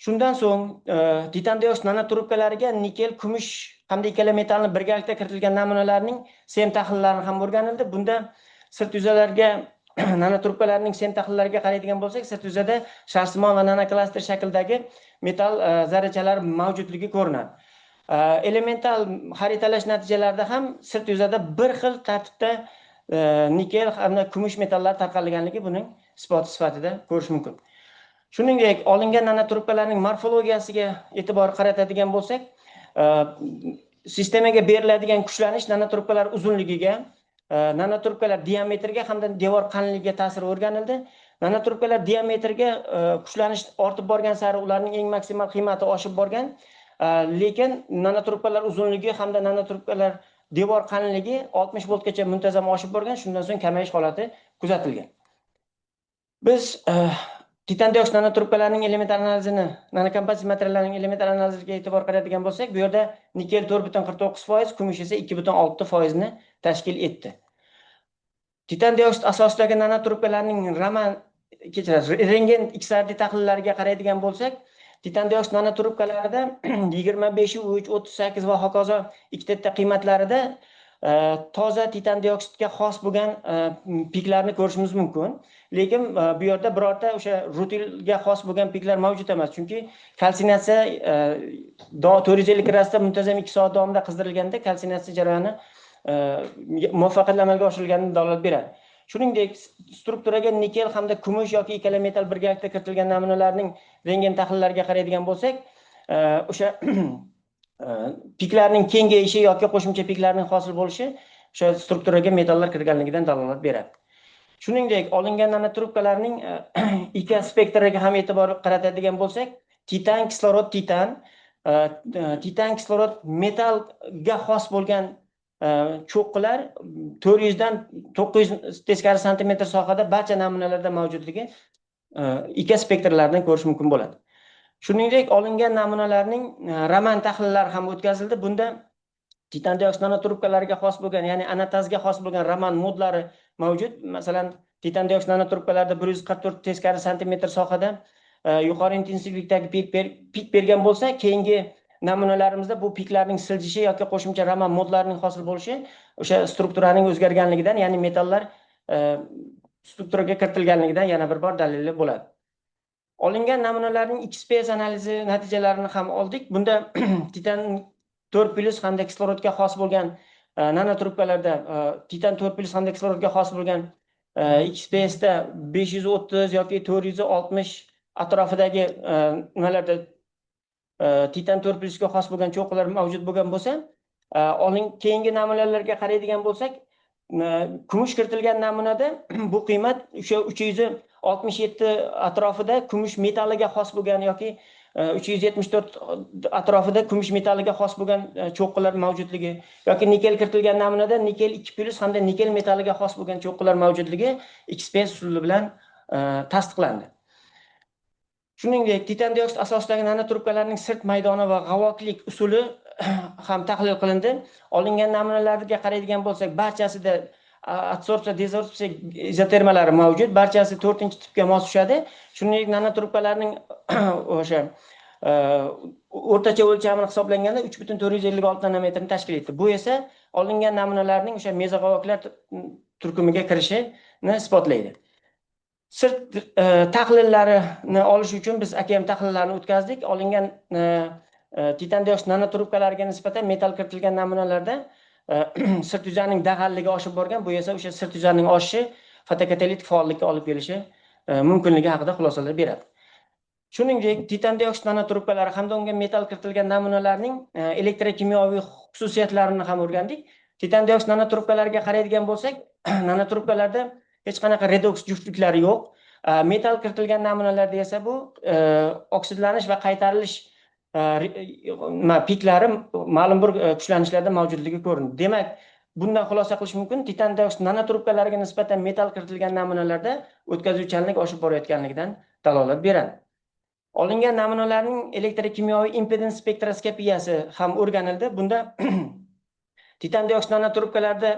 Shundan so'ng titan dioksid nanotrubkalariga nikel, kumush hamda ikkala metalning birgalikda kiritilgan namunalarning SEM tahlillarini ham o'rganildi. Bunda sirt yuzalarga nanotrubkalarning SEM tahlillariga qaraydigan bo'lsak, sirt yuzada sharsimon va nanoklaster shaklidagi metal zarrachalari mavjudligi ko'rinadi. Elemental xaritalash natijalarida ham sirt yuzada bir xil tartibda nikel hamda kumush metallar tarqalganligi buning isboti sifatida ko'rish mumkin. Shuningdek, olingan nanotrubkalarning morfologiyasiga e'tibor qaratadigan bo'lsak, sistemaga beriladigan kuchlanish nanotrubkalar uzunligiga, nanotrubkalar diametriga hamda devor qalinligiga ta'siri o'rganildi. Nanotrubkalar diametriga kuchlanish ortib borgan sari ularning eng maksimal qiymati oshib borgan, lekin nanotrubkalar uzunligi hamda nanotrubkalar devor qalinligi 60 voltgacha muntazam oshib borgan, shundan so'ng kamayish holati kuzatilgan. Biz titan dioksid nanotrubkalarining elementar analizini, nanokompozit materiallarning elementar analiziga e'tibor qaratadigan bo'lsak, bu yerda nikel 4,49%, kumush esa 2,6% ni tashkil etdi. Titan dioksid asosidagi nanotrubkalarning rengen XRD tahlillariga qaraydigan bo'lsak, titan dioksid nanotrubkalarida 25, 3, 38 va hokazo ikkita qiymatlarida toza titan dioksidga xos bo'lgan piklarni ko'rishimiz mumkin. Lekin bu yerda birorta o'sha rutilga xos bo'lgan piklar mavjud emas, chunki kalsinatsiya 450 gradusda muntazam 2 soat davomida qizdirilganda kalsinatsiya jarayoni muvaffaqiyatli amalga oshirilganini dalolat beradi. Shuningdek, strukturaga nikel hamda kumush yoki ikkala metal birgalikda kiritilgan namunalarning rentgen tahlillariga qaraydigan bo'lsak, o'sha piklarning kengayishi yoki qo'shimcha piklarning hosil bo'lishi o'sha strukturaga metallar kirganligidan dalolat beradi. Shuningdek, olingan nanotrubkalarning ikki spektriga ham e'tibor qaratadigan bo'lsak, titan, kislorod, titan, kislorod metalga xos bo'lgan cho'qqilar 400 dan 900 teskari santimetr sohada barcha namunalarda mavjudligi ikki spektrlardan ko'rish mumkin bo'ladi. Shuningdek, olingan namunalarning Raman tahlillari ham o'tkazildi. Bunda titan dioksid nanotrubkalariga xos bo'lgan, ya'ni anatazga xos bo'lgan Raman modlari mavjud. Masalan, titan dioksid nanotrubkalarida 144 teskari santimetr sohada yuqori intensivlikdagi pik bergan bo'lsa, keyingi namunalarimizda bu piklarning siljishi yoki qo'shimcha Raman modlarining hosil bo'lishi o'sha strukturaning o'zgarganligidan, ya'ni metallar strukturaga kiritilganligidan yana bir bor dalili bo'ladi. Olingan namunalarning XPS analizi natijalarini ham oldik. Bunda titan 4+ hamda kislorodga xos bo'lgan nanotrubkalarda titan 4+ hamda kislorodga xos bo'lgan XPS da 530 yoki 460 atrofidagi nimalarda titan 4+ ga xos bo'lgan cho'qqilar mavjud bo'lgan bo'lsa, keyingi namunalarga qaraydigan bo'lsak, kumush kiritilgan namunada bu qiymat o'sha 367 atrofida kumush metalliga xos bo'lgan yoki 374 atrofida kumush metalliga xos bo'lgan cho'qqilar mavjudligi yoki nikel kiritilgan namunada nikel 2+ hamda nikel metalliga xos bo'lgan cho'qqilar mavjudligi XPS usuli bilan tasdiqlandi. Shuningdek, titan dioksid asosidagi nanotrubkalarning sirt maydoni va g'avoklik usuli ham tahlil qilindi. Olingan namunalarga qaraydigan bo'lsak, barchasida adsorpsiya, desorpsiya izotermalari mavjud. Barchasi 4-tipga mos tushadi. Shuningdek, nanotrubkalarning o'sha o'rtacha o'lchamini hisoblanganda 3,456 nanometrni tashkil etdi. Bu esa olingan namunalarning o'sha mezog'avoklar turkumiga kirishini isbotlaydi. Sirt tahlillarini olish uchun biz AKM tahlillarni o'tkazdik. Olingan titan dioksid nanotrubkalariga nisbatan metal kiritilgan namunalarda sirt yuzaning dag'alligi oshib borgan. Bu esa o'sha sirt yuzaning oshishi fotokatalitik faollikka olib kelishi mumkinligi haqida xulosalar beradi. Shuningdek, titan dioksid nanotrubkalari hamda unga metal kiritilgan namunalarning elektrokimyoviy xususiyatlarini ham o'rgandik. Titan dioksid nanotrubkalariga qaraydigan bo'lsak, nanotrubkalarda hech qanaqa redoks juftliklari yo'q. Metal kiritilgan namunalarda esa bu oksidlanish va qaytarilish piklari ma'lum bir kuchlanishlarda mavjudligi ko'rindi. Demak, bundan xulosa qilish mumkin, titan dioksid nanotrubkalariga nisbatan metal kiritilgan namunalarda o'tkazuvchanlik oshib borayotganligidan dalolat beradi. Olingan namunalarning elektrokimyoviy impedans spektroskopiyasi ham o'rganildi. Bunda titan dioksid nanotrubkalarda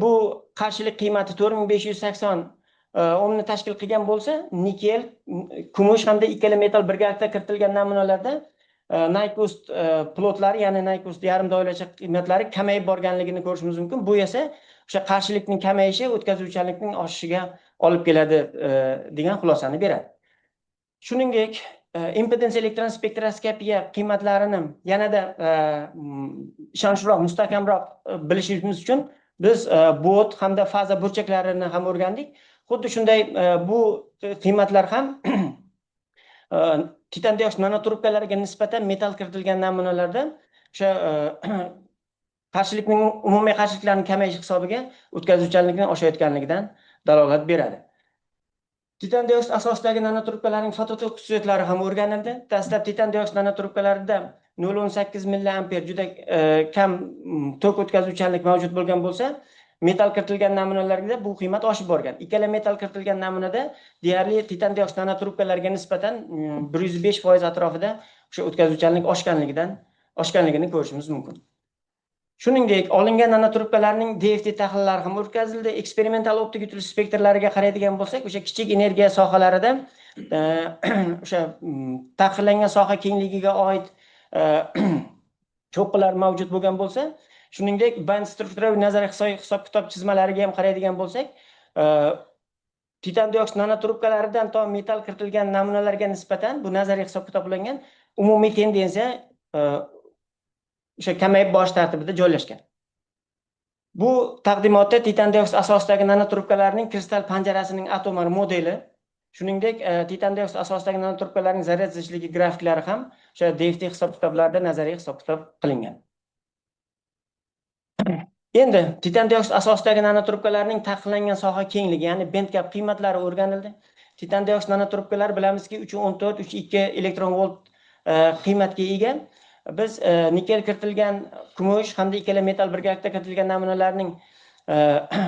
bu qarshilik qiymati 4580 ohmni tashkil qilgan bo'lsa, nikel, kumush hamda ikkala metal birgalikda kiritilgan namunalarda Nyquist plotlari, ya'ni Nyquist yarim doiracha qiymatlari kamayib borganligini ko'rishimiz mumkin. Bu esa o'sha qarshilikning kamayishi o'tkazuvchanlikning oshishiga olib keladi degan xulosani beradi. Shuningdek, impedans elektron spektroskopiya qiymatlarini yanada ishonchliroq, mustahkamroq bilishimiz uchun biz bot hamda faza burchaklarini ham o'rgandik. Xuddi shunday bu qiymatlar ham titan dioksid nanotrubkalariga nisbatan metal kiritilgan namunalarda o'sha qarshilikning umumiy qarshiliklarning kamayishi hisobiga o'tkazuvchanlikning oshayotganligidan dalolat beradi. Titan dioksid asosidagi nanotrubkalarning fototok xususiyatlari ham o'rganildi. Dastlab titan dioksid nanotrubkalarida 0.18 milliamper juda kam tok o'tkazuvchanlik mavjud bo'lgan bo'lsa, metal kiritilgan namunalarda bu qiymat oshib borgan. Ikkala metal kiritilgan namunada deyarli titan dioksid nanotrubkalariga nisbatan 105% atrofida o'sha o'tkazuvchanlik oshganligini ko'rishimiz mumkin. Shuningdek, olingan nanotrubkalarning DFT tahlillari ham o'tkazildi. Eksperimental optik yutulish spektrlariga qaraydigan bo'lsak, o'sha kichik energiya sohalarida o'sha taqiqlangan soha kengligiga oid cho'qqilar mavjud bo'lgan bo'lsa, shuningdek, band strukturaviy nazariy hisob-kitob chizmalariga ham qaraydigan bo'lsak, titan dioksid nanotrubkalaridan to metal kiritilgan namunalarga nisbatan bu nazariy hisob-kitoblangan umumiy tendensiya o'sha kamayib borish tartibida joylashgan. Bu taqdimotda titan dioksid asosidagi nanotrubkalarning kristal panjarasining atomar modeli, shuningdek titan dioksid asosidagi nanotrubkalarning zaryad zichligi grafiklari ham o'sha DFT hisob-kitoblarida nazariy hisob-kitob qilingan. Endi titan dioksid asosidagi nanotrubkalarning taqiqlangan soha kengligi, ya'ni bandgap qiymatlari o'rganildi. Titan dioksid nanotrubkalari bilamizki 314, 32 elektron volt qiymatga ega. Biz nikel kiritilgan kumush hamda ikkala metal birgalikda kiritilgan namunalarning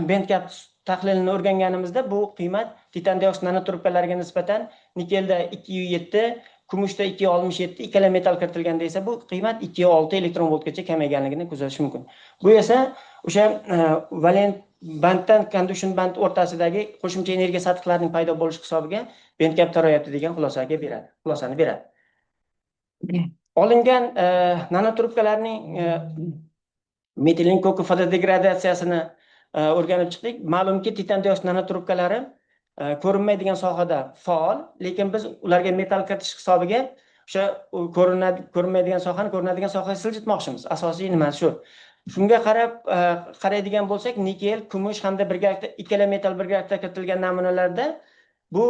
bandgap tahlilini o'rganganimizda bu qiymat titan dioksid nanotrubkalariga nisbatan nikelda 207, kumushda 267, ikkala metal kiritilganda esa bu qiymat 206 elektron voltgacha kamayganligini kuzatish mumkin. Bu esa o'sha valent banddan conduction band o'rtasidagi qo'shimcha energiya sathlarning paydo bo'lish hisobiga bandgap taroyapti degan xulosani beradi. Olingan nanotrubkalarning metilin ko'ki fotodegradatsiyasini o'rganib chiqdik. Ma'lumki, titan dioksid nanotrubkalari ko'rinmaydigan sohada faol, lekin biz ularga metal kiritish hisobiga o'sha ko'rinmaydigan sohani ko'rinadigan sohaga siljitmoqchimiz. Asosiy nimasi shu. Shunga qaraydigan bo'lsak, nikel, kumush hamda birgalikda ikkala metal birgalikda kiritilgan namunalarda bu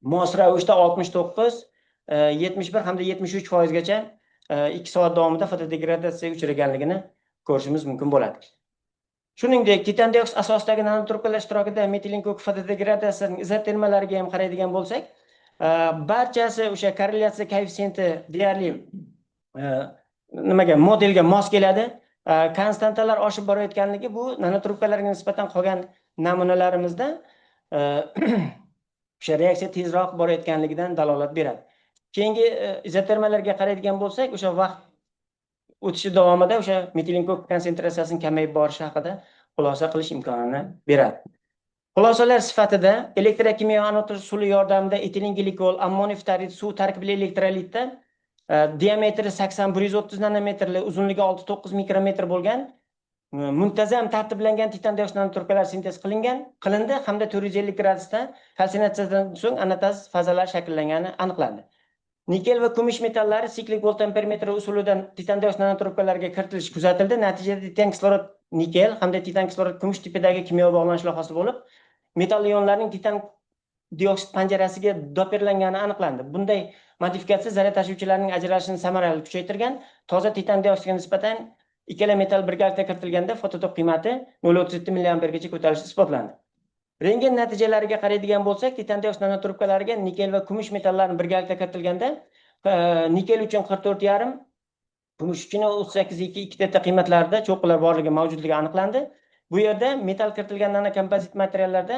mos ravishda 69, 71 hamda 73% gacha 2 soat davomida fotodegradatsiyaga uchraganligini ko'rishimiz mumkin bo'ladi. Shuningdek, titan dioksid asosidagi nanotrubkalar ishtirokida metilin ko'k fotodegradatsiyasining izotermalariga ham qaraydigan bo'lsak, barchasi o'sha korrelyatsiya koeffitsiyenti deyarli modelga mos keladi. Konstantalar oshib borayotganligi bu nanotrubkalarga nisbatan qolgan namunalarimizda o'sha reaksiya tezroq borayotganligidan dalolat beradi. Keyingi izotermalarga qaraydigan bo'lsak, o'sha vaqt o'tishi davomida o'sha metilin ko'k konsentratsiyasining kamayib borishi haqida xulosa qilish imkonini beradi. Xulosalar sifatida elektrokimyo anotr suli yordamida etilin glikol, ammoniy ftarid, suv tarkibli elektrolitda diametri 80-130 nanometrli, uzunligi 6-9 mikrometr bo'lgan muntazam tartiblangan titan dioksid nanotrubkalar sintez qilindi hamda 450 gradusda kalsinatsiyadan so'ng anotaz fazalar shakllangani aniqlandi. Nikel va kumush metallari siklik volt ampere metr usulidan titan dioksid nanotrubkalarga kiritilishi kuzatildi. Natijada titan kislorod nikel hamda titan kislorod kumush tipidagi kimyoviy bog'lanishlar hosil bo'lib, metall ionlarning titan dioksid panjarasiga doperlangani aniqlandi. Bunday modifikatsiya zaryad tashuvchilarning ajralishini samarali kuchaytirgan. Toza titan dioksidga nisbatan ikkala metal birgalikda kiritilganda fototok qiymati 0.37 mA gacha ko'tarilishi isbotlandi. Rentgen natijalariga qaraydigan bo'lsak, titan dioksid nanotrubkalariga nikel va kumush metallarni birgalikda kiritilganda nikel uchun 44,5, kumush uchun 38,2 ikkita qiymatlarida cho'qqilar borligi mavjudligi aniqlandi. Bu yerda metal kiritilgan nanokompozit materiallarda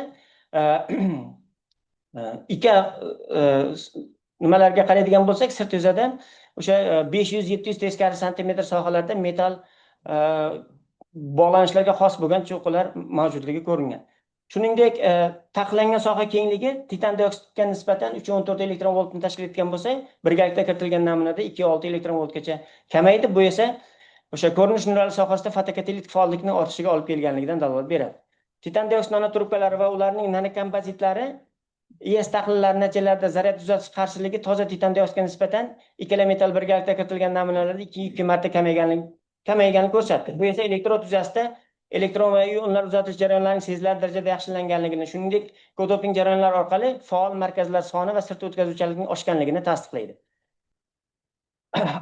nimalarga qaraydigan bo'lsak, sirt yuzada o'sha 500-700 teskari santimetr sohalarda metal bog'lanishlarga xos bo'lgan cho'qqilar mavjudligi ko'ringan. Shuningdek, taqiqlangan soha kengligi titan dioksidga nisbatan 314 elektron voltni tashkil etgan bo'lsa, birgalikda kiritilgan namunada 2,6 elektron voltgacha kamaydi. Bu esa o'sha ko'rinish nurali sohasida fotokatalitik faollikni ortishiga olib kelganligidan dalolat beradi. Titan dioksid nanotrubkalari va ularning nanokompozitlari ES tahlillari natijalarida zaryad uzatish qarshiligi toza titan dioksidga nisbatan ikkala metal birgalikda kiritilgan namunalarda 2 marta kamayganini ko'rsatdi. Bu esa elektrod yuzasida elektron va ionlar uzatish jarayonlarining sezilarli darajada yaxshilanganligini, shuningdek, kodoping jarayonlari orqali faol markazlar soni va sirt o'tkazuvchanlikning oshganligini tasdiqlaydi.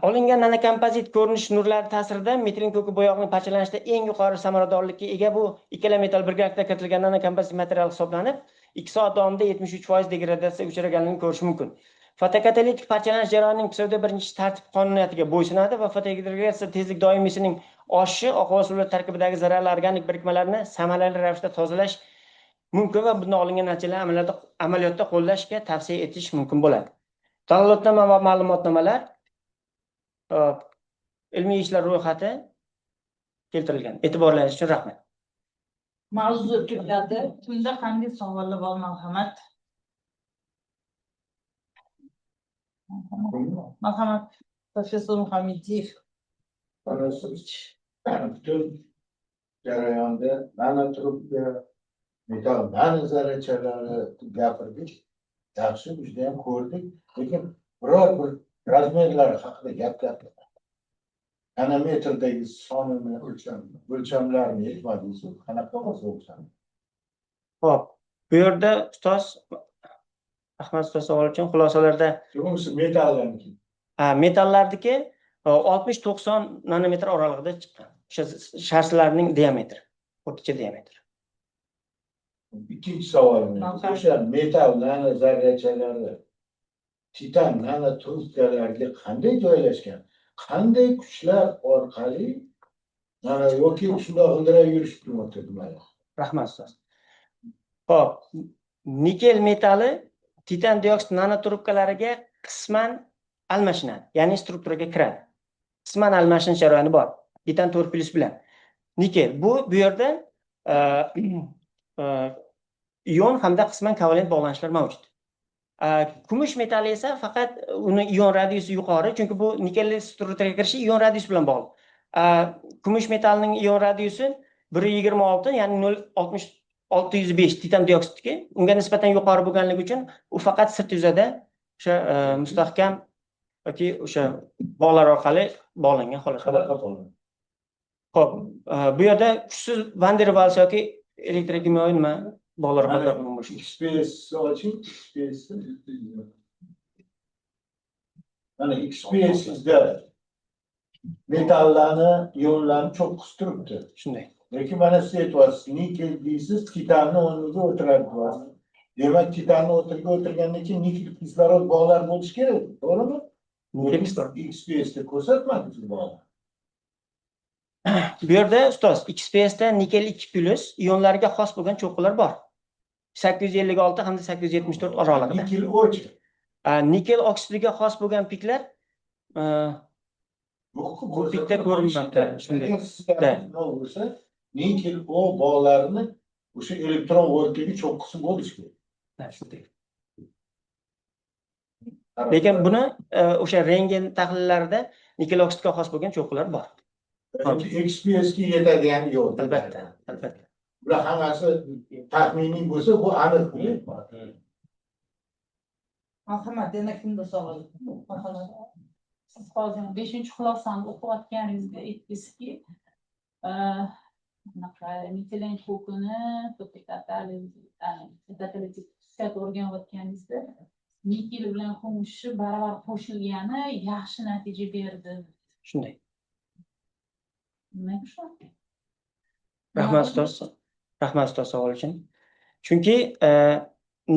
Olingan nanokompozit ko'rinish nurlari ta'sirida metilin ko'ki bo'yoqning parchalanishida eng yuqori samaradorlikka ega bu ikkala metal birgalikda kiritilgan nanokompozit material hisoblanib, 2 soat davomida 73% degradatsiyaga uchraganligini ko'rish mumkin. Fotokatalitik parchalanish jarayonining psevdo birinchi tartib qonuniyatiga bo'ysunadi va fotodegradatsiya tezlik doimiysining oshishi oqova suvlar tarkibidagi zararli organik birikmalarni samarali ravishda tozalash mumkin va bundan olingan natijalarni amaliyotda qo'llashga tavsiya etish mumkin bo'ladi. Dalolatnoma va ma'lumotnomalar ilmiy ishlar ro'yxati keltirilgan. E'tiborlaringiz uchun rahmat. Mavzu tugadi. Kimda qanday savollar bor, marhamat? Marhamat, professor Muhammadiev. Bütün jarayonda nanotrubka, metal nano zarrachaları gapirdik. Yaxshi, juda ham ko'rdik. Lekin biror bir razmerlar haqida gap gapirdik. nanometrdagi sonini o'lchamlarini aytmadingiz. Qanaqa bo'lsa o'lcham? Xo'p, bu yerda ustoz Ahmad ustoz savol uchun xulosalarda Bunisi metallarniki. metallarniki 60-90 nanometr oralig'ida chiqqan. O'sha sharslarning diametri, o'rtacha diametri. Ikkinchi savolimiz. O'sha metal nano zarrachalari titan nano trubkalarga qanday joylashgan? Qanday kuchlar orqali mana yoki shunday g'ildirab yurish turmoqda nimalar? Rahmat ustoz. Xo'p, nikel metali titan dioksid nanotrubkalariga qisman almashinadi, ya'ni strukturaga kiradi. Qisman almashinish jarayoni bor. Titan 4+ bilan. Nikel bu yerda ion hamda qisman kovalent bog'lanishlar mavjud. Kumush metali esa faqat uni ion radiusi yuqori, chunki bu nikelli strukturaga kirishi ion radiusi bilan bog'liq. Kumush metalining ion radiusi 1.26, ya'ni 0.605 titan dioksidga, unga nisbatan yuqori bo'lganligi uchun u faqat sirt yuzada o'sha mustahkam yoki o'sha bog'lar orqali bog'langan xolos. Xo'p, bu yerda kuchsiz van der Waals yoki elektrokimyoviy nima bog'lar qatnab bo'lishi. XPS oching, XPS. Mana XPS'da metallarni, ionlarni cho'q qistiribdi. Shunday. Lekin mana siz aytyapsiz, nikel deysiz, titanni o'rniga o'tiradi deyapsiz. Demak, titanni o'rniga o'tirgandan keyin nikel kislorod bog'lar bo'lishi kerak, to'g'rimi? Nikel kislorod. XPS'da ko'rsatmadingiz bog'lar. Bu yerda ustoz XPSda nikel 2+ ionlarga xos bo'lgan cho'qqilar bor. 856 hamda 874 oralig'ida. Nikel o'ch. Nikel oksidiga xos bo'lgan piklar bu pikda ko'rinmoqda. Shunday. Bo'lsa, nikel O bog'larini o'sha elektron o'rtaga cho'qqisi bo'lishi kerak. Shunday. Lekin buni o'sha rentgen tahlillarida nikel oksidga xos bo'lgan cho'qqilar bor. XPSga yetadigan yo'q. Albatta, albatta. Bular hammasi taxminiy bo'lsa, bu aniq. Marhamat, yana kimda savol? Marhamat. Siz hozir 5-xulosani o'qiyotganingizda aytdingizki, metilin kokini fotokatalitiq xususiyat o'rganayotganingizda nikel bilan kumushni baravar qo'shilgani yaxshi natija berdi. Shunday. Nima shu? Rahmat ustoz savol uchun. Chunki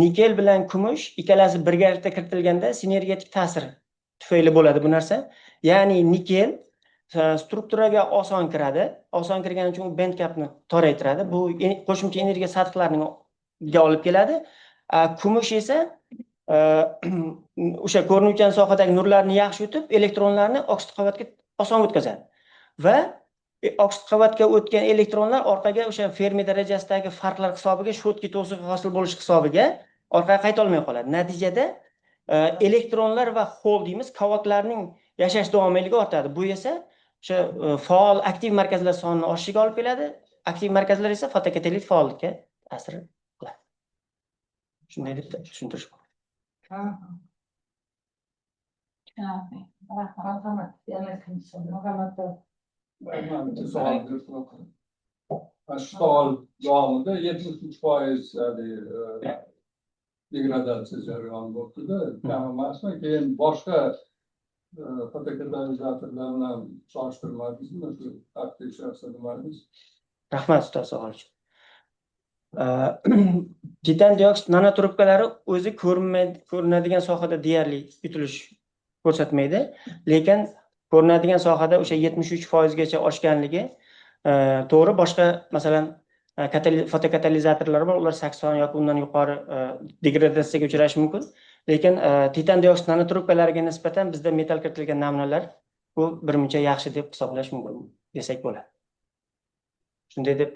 nikel bilan kumush ikkalasi birgalikda kiritilganda sinergetik ta'sir tufayli bo'ladi bu narsa. Ya'ni nikel strukturaga oson kiradi. Oson kirgani uchun u bandgapni toraytiradi. Bu qo'shimcha energiya sathlariga olib keladi. Kumush esa o'sha ko'rinuvchan sohadagi nurlarni yaxshi yutib, elektronlarni oksid qavatga oson o'tkazadi. Va oksid qavatga o'tgan elektronlar orqaga o'sha Fermi darajasidagi farqlar hisobiga shotki to'siq hosil bo'lish hisobiga orqaga qayta olmay qoladi. Natijada elektronlar va hol deymiz, qavaklarning yashash davomiyligi ortadi. Bu esa o'sha faol aktiv markazlar sonining oshishiga olib keladi. Aktiv markazlar esa fotokatalit faollikka ta'sir qiladi. Shunday deb tushuntirish mumkin. Marhamat, yana kim savol? Marhamat. Savol davomida 73% degradatsiya jarayoni bo'ldi-da, kam emasmi? Keyin boshqa fotokatalizatorlar bilan solishtirmadingizmi? Shu taqdir shaxsan nimadingiz? Rahmat ustoz savol uchun. Titan dioksid nanotrubkalari o'zi ko'rinadigan sohada deyarli yutilish ko'rsatmaydi, lekin ko'rinadigan sohada o'sha 73% gacha oshganligi to'g'ri. Boshqa masalan fotokatalizatorlar bor, ular 80 yoki undan yuqori degradatsiyaga uchrashi mumkin. Lekin titan dioksid nanotrubkalariga nisbatan bizda metal kiritilgan namunalar bu birmuncha yaxshi deb hisoblash mumkin desak bo'ladi. Shunday deb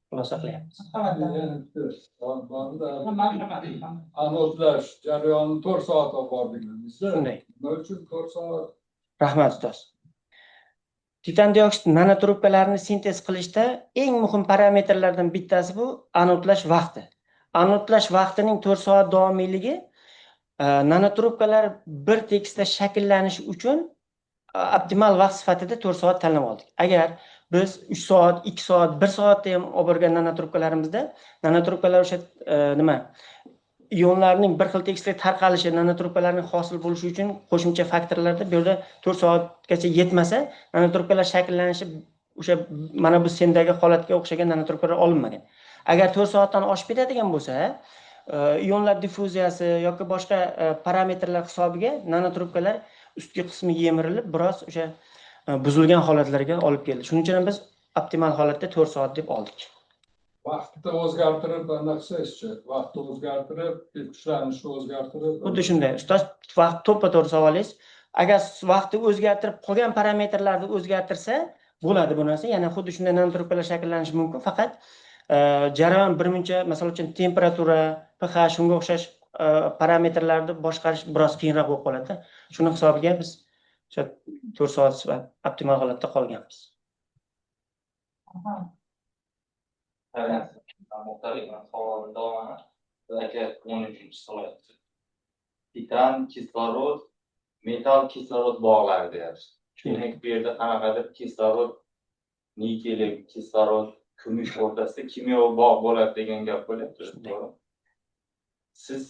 xulosa qilyapmiz. Anodlash jarayoni 4 soat olib bordingizda. Shunday. Nima uchun 4 soat? Rahmat ustoz. Titan dioksid nanotrubkalarini sintez qilishda eng muhim parametrlardan bittasi bu anodlash vaqti. Anodlash vaqtining 4 soat davomiyligi nanotrubkalar bir tekisda shakllanishi uchun optimal vaqt sifatida 4 soat tanlab oldik. Agar biz 3 soat, 2 soat, 1 soatda ham olib borgan nanotrubkalarimizda nanotrubkalar o'sha nima ionlarning bir xil tekislik tarqalishi nanotrubkalarning hosil bo'lishi uchun qo'shimcha faktorlarda bu yerda 4 soatgacha yetmasa nanotrubkalar shakllanishi o'sha mana bu sendagi holatga o'xshagan nanotrubkalar olinmagan. Agar 4 soatdan oshib ketadigan bo'lsa, ionlar diffuziyasi yoki boshqa parametrlar hisobiga nanotrubkalar ustki qismi yemirilib biroz o'sha buzilgan holatlarga olib keldi. Shuning uchun ham biz optimal holatda 4 soat deb oldik. Vaqtni o'zgartirib, qilishchi, vaqtni o'zgartirib, kuchlanishni o'zgartirib. Xuddi shunday. Ustoz, vaqt to'ppa-to'g'ri savolingiz. Agar vaqtni o'zgartirib, qolgan parametrlarni o'zgartirsa, bo'ladi bu narsa. Yana xuddi shunday nanotrubkalar shakllanishi mumkin, faqat jarayon birmuncha, masalan uchun temperatura, pH shunga o'xshash parametrlarni boshqarish biroz qiyinroq bo'lib qoladi. Shuni hisobiga biz o'sha 4 soat optimal holatda qolganmiz. Titan, kislorod, metal kislorod bog'lari deyapti. Demak, bu yerda qanaqadir kislorod, nikel, kislorod, kumush o'rtasida kimyoviy bog' bo'ladi degan gap bo'lyapti. Siz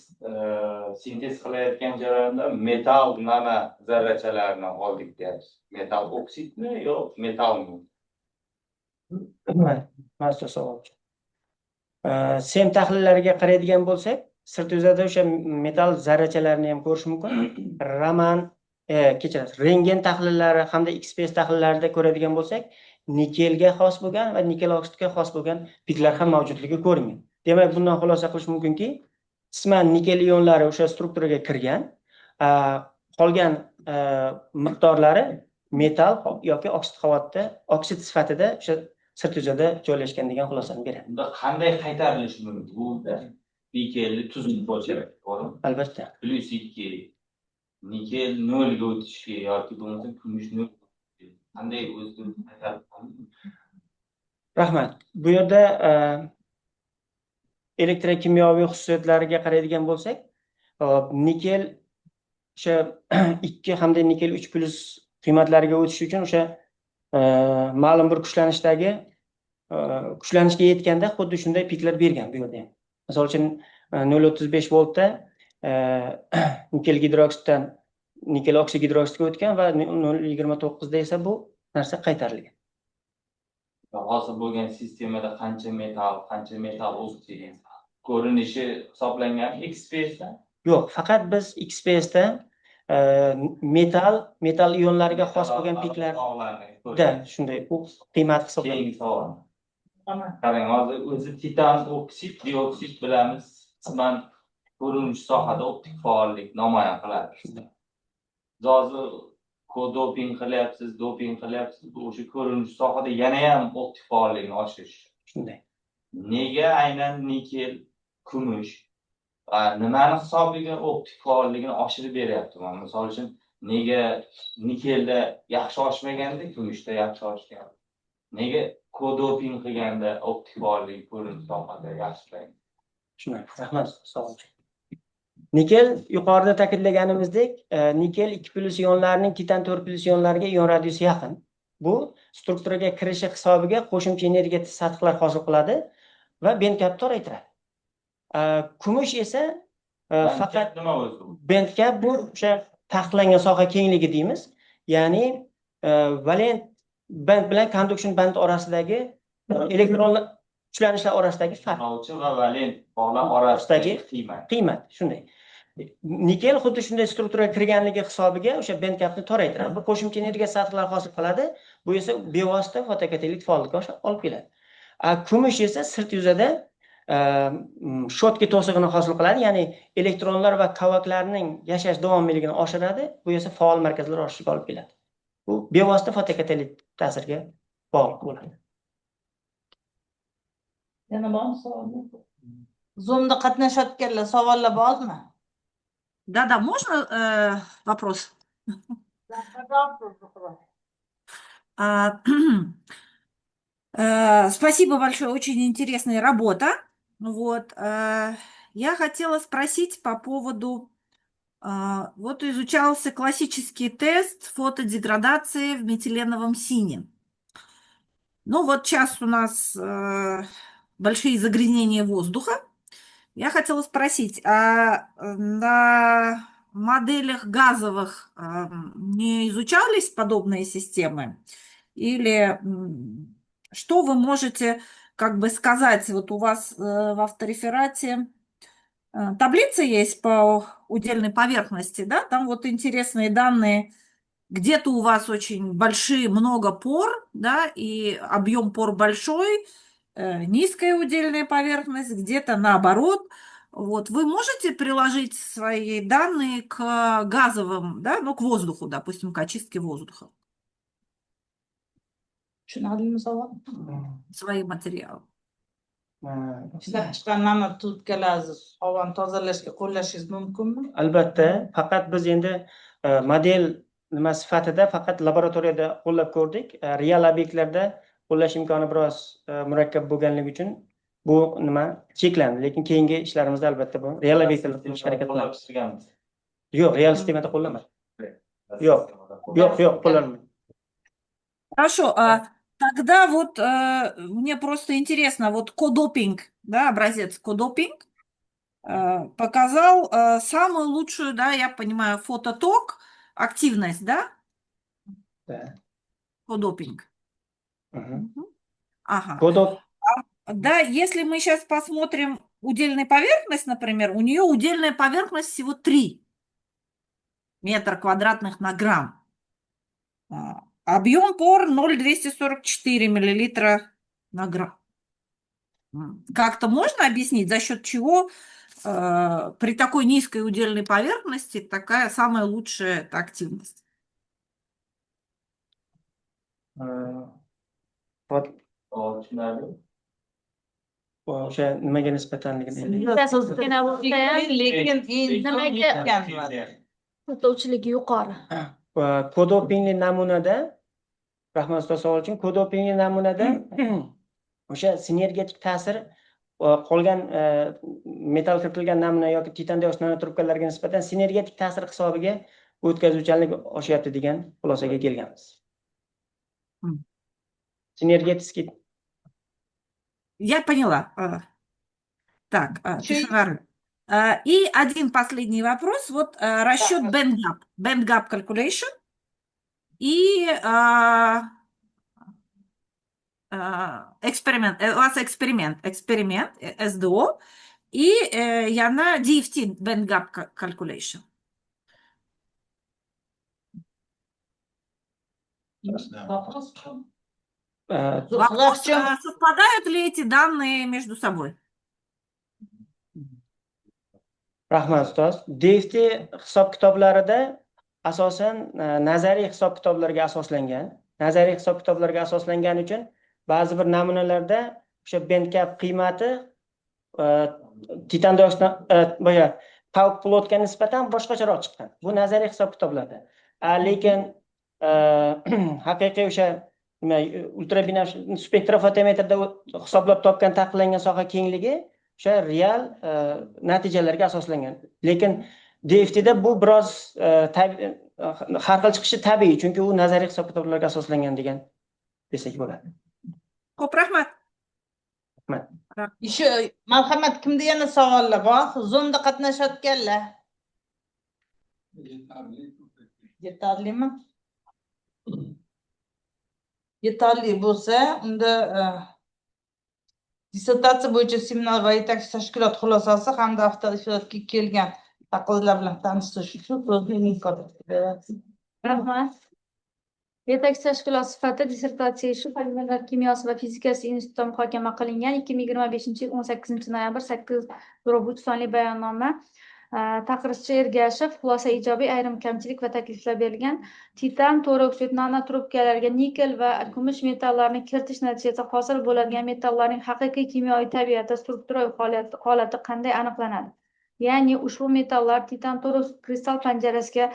sintez qilayotgan jarayonda metal nano zarrachalarini oldik deyapsiz. Metal oksidmi yo metalmi? Mazkur savol. Sem tahlillariga qaraydigan bo'lsak, sirt yuzida o'sha metal zarrachalarini ham ko'rish mumkin. Raman, kechirasiz, rengen tahlillari hamda XPS tahlillarida ko'radigan bo'lsak, nikelga xos bo'lgan va nikel oksidga xos bo'lgan piklar ham mavjudligi ko'ringan. Demak, bundan xulosa qilish mumkinki, qisman nikel ionlari o'sha strukturaga kirgan, qolgan miqdorlari metal yoki oksid holatda, oksid sifatida o'sha sirt yuzida joylashgan degan xulosani beradi. Unda qanday qaytarilishi mumkin? Bu nikelni tuzilib bo'lishi to'g'rimi? Albatta. +2 nikel 0 ga o'tishi yoki bo'lmasa kumush 0 qanday o'zgarib qaytarib? Rahmat. Bu yerda elektrokimyoviy xususiyatlariga qaraydigan bo'lsak, nikel o'sha 2 hamda nikel 3+ qiymatlariga o'tishi uchun o'sha ma'lum bir kuchlanishga yetganda xuddi shunday piklar bergan bu yerda ham. Misol uchun 0.35 voltda nikel gidroksiddan nikel oksid gidroksidga o'tgan va 0.29 da esa bu narsa qaytarilgan. Hozir bo'lgan sistemada qancha metal oksid ko'rinishi hisoblangan XPS dan? Yo'q, faqat biz XPS da metal ionlariga xos bo'lgan piklarda shunday u qiymat hisoblangan. Qarang, hozir o'zi titan oksid, dioksid bilamiz, qisman ko'rinish sohada optik faollik namoyon qiladi. Hozir doping qilyapsiz, o'sha ko'rinish sohada yana ham optik faollikni oshirish. Shunday. Nega aynan nikel, kumush va nimani hisobiga optik faollikni oshirib beryapti? Misol uchun, nega nikelda yaxshi oshmaganda, kumushda yaxshi oshgan? Nega doping qilganda optik faollik ko'rinish sohada yaxshilaydi? Shunday. Rahmat savol uchun. Nikel yuqorida ta'kidlaganimizdek, nikel 2+ ionlarining titan 4+ ionlariga ion radiusi yaqin. Bu strukturaga kirishi hisobiga qo'shimcha energiya sathlar hosil qiladi va bendgapni toraytiradi. Kumush esa faqat nima o'zi? bendgap bu o'sha taqiqlangan soha kengligi deymiz. Ya'ni valent band bilan conduction band orasidagi elektronlar kuchlanishlar orasidagi farq. Quvnovchi va valent bog'lar orasidagi qiymat shunday. Nikel xuddi shunday strukturaga kirganligi hisobiga o'sha bendgapni toraytiradi. Bu qo'shimcha energiya sathlar hosil qiladi. Bu esa bevosita fotokatalit faollikka olib keladi. Kumush esa sirt yuzida shotki to'sig'ini hosil qiladi, ya'ni elektronlar va kovaklarning yashash davomiyligini oshiradi. Bu esa faol markazlar oshishiga olib keladi. Bu bevosita fotokatalit ta'siriga bog'liq bo'ladi. Yana bormi savollar? Zoomda qatnashayotganlar savollar bormi? Да, можно вопрос? Спасибо большое, очень интересная работа. Вот, я хотела спросить по поводу Вот изучался классический тест фотодеградации в метиленовом сине. Ну вот сейчас у нас большие загрязнения воздуха. Я хотела спросить, а на моделях газовых не изучались подобные системы? Или что вы можете как бы сказать? Вот у вас в автореферате таблица есть по удельной поверхности, да? Там вот интересные данные. Где-то у вас очень большие, много пор, да, и объем пор большой, низкая удельная поверхность, где-то наоборот. Вот вы можете приложить свои данные к газовым, да, ну, к воздуху, допустим, к очистке воздуха, Tushunarlimi savol? свои материалы? Ishlab chiqqan nanotutkalarni havoni tozalashga qo'llashingiz mumkinmi? Albatta, faqat biz endi model nima sifatida faqat laboratoriyada qo'llab ko'rdik. Real obyektlarda qo'llash imkoni biroz murakkab bo'lganligi uchun bu nima cheklandi. Lekin keyingi ishlarimizda albatta bu real obyektlarda qilishga harakat qilamiz. Yo'q, real sistemada qo'llanmadi. Yo'q, qo'llanmadi. Хорошо, тогда вот мне просто интересно, вот кодопинг, да, образец кодопинг показал самую лучшую, да, я понимаю, фототок, активность, да? Да. Кодопинг. Мгм. Ага. Kodop Да, если мы сейчас посмотрим удельную поверхность, например, у нее удельная поверхность всего 3 метра квадратных на грамм. Объем пор 0,244 миллилитра на грамм. Как-то можно объяснить, за счет чего при такой низкой удельной поверхности такая самая лучшая активность? Tushunarli. o'sha nimaga nisbatanligini Lekin Nimaga? O'tuvchiligi yuqori. kodopingli namunada, rahmat ustoz savol uchun, kodopingli namunada o'sha sinergetik ta'sir qolgan metall kiritilgan namuna yoki titan dioksid nanotrubkalarga nisbatan sinergetik ta'sir hisobiga o'tkazuvchanlik oshyapti degan xulosaga kelganmiz. Синергетический. Я поняла. Так, тишина. И один последний вопрос. Вот расчет band gap calculation и эксперимент. У вас эксперимент СДО и я на DFT band gap calculation. Вопрос. Вопрос, совпадают ли эти данные между собой? Rahmat ustoz. DFT hisob kitoblarida asosan nazariy hisob kitoblarga asoslangan. Nazariy hisob kitoblarga asoslangani uchun ba'zi bir namunalarda o'sha bandgap qiymati titan dioksid boya tavuk plotga nisbatan boshqacharoq chiqqan. Bu nazariy hisob kitoblarda. Lekin haqiqiy o'sha ultrabinafsha spektrofotometrda hisoblab topgan taqiqlangan soha kengligi o'sha real natijalarga asoslangan. Lekin DFTda bu biroz har xil chiqishi tabiiy, chunki u nazariy hisob kitoblarga asoslangan degan desak bo'ladi. Xo'p, rahmat. Marhamat, kimda yana savollar bor? Zoomda qatnashayotganlar. Yetarlimi? Yetarli bo'lsa, unda dissertatsiya bo'yicha seminar va yetakchi tashkilot xulosasi hamda avtoreferaatga kelgan taqdirlar bilan tanishish uchun Rahmat. Yetakchi tashkilot sifatida dissertatsiya ishi polimerlar kimyosi va fizikasi institutida muhokama qilingan 2025-yil 18 noyabr 8:03 sonli bayonnoma taqrizchi Ergashev xulosa ijobiy ayrim kamchilik va takliflar berilgan titan to'roksid nanotrubkalarga nikel va kumush metallarni kiritish natijasida hosil bo'ladigan metallarning haqiqiy kimyoviy tabiati, strukturaviy holati qanday aniqlanadi? Ya'ni ushbu metallar titan to'roksid kristal panjarasiga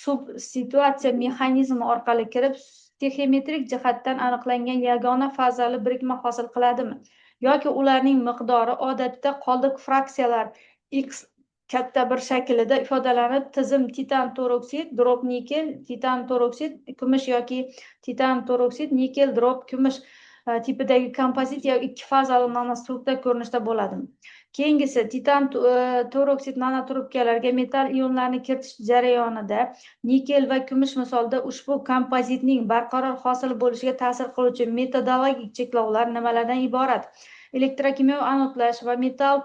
substitutsiya mexanizmi orqali kirib, steximetrik jihatdan aniqlangan yagona fazali birikma hosil qiladimi? Yoki ularning miqdori odatda qoldiq fraksiyalar X katta bir shaklida ifodalanib, tizim titan toroksid, drop nikel, titan toroksid, kumush yoki titan toroksid, nikel, drop kumush tipidagi kompozit yoki ikki fazali nanostruktura ko'rinishda bo'ladi. Keyingisi titan toroksid nanotrubkalarga metal ionlarni kiritish jarayonida nikel va kumush misolida ushbu kompozitning barqaror hosil bo'lishiga ta'sir qiluvchi metodologik cheklovlar nimalardan iborat? Elektrokimyoviy anodlash va metal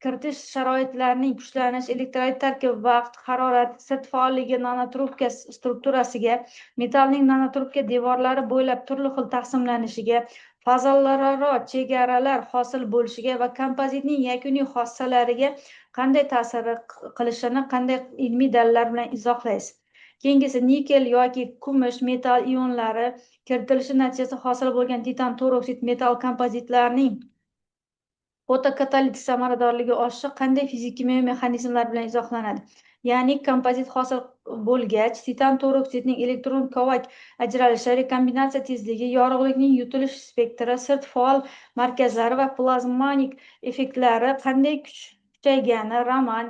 kiritish sharoitlarining kuchlanish, elektrolit tarkibi, vaqt, harorat, sirt faolligi, nanotrubka strukturasiga, metalning nanotrubka devorlari bo'ylab turli xil taqsimlanishiga, fazalararo chegaralar hosil bo'lishiga va kompozitning yakuniy xossalariga qanday ta'sir qilishini qanday ilmiy dalillar bilan izohlaysiz? Keyingisi nikel yoki kumush metal ionlari kiritilishi natijasida hosil bo'lgan titan toroksid metal kompozitlarining fotokatalitik samaradorligi oshishi qanday fizik-kimyoviy mexanizmlar bilan izohlanadi? Ya'ni kompozit hosil bo'lgach, titan toroksidning elektron kovak ajralishi, rekombinatsiya tezligi, yorug'likning yutilish spektri, sirt faol markazlari va plazmanik effektlari qanday kuchaygani, Raman,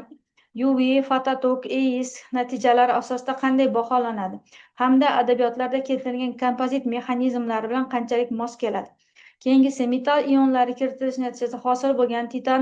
UV, fototok, EIS natijalari asosida qanday baholanadi hamda adabiyotlarda keltirilgan kompozit mexanizmlari bilan qanchalik mos keladi? Keyingisi metal ionlari kiritilishi natijasida hosil bo'lgan titan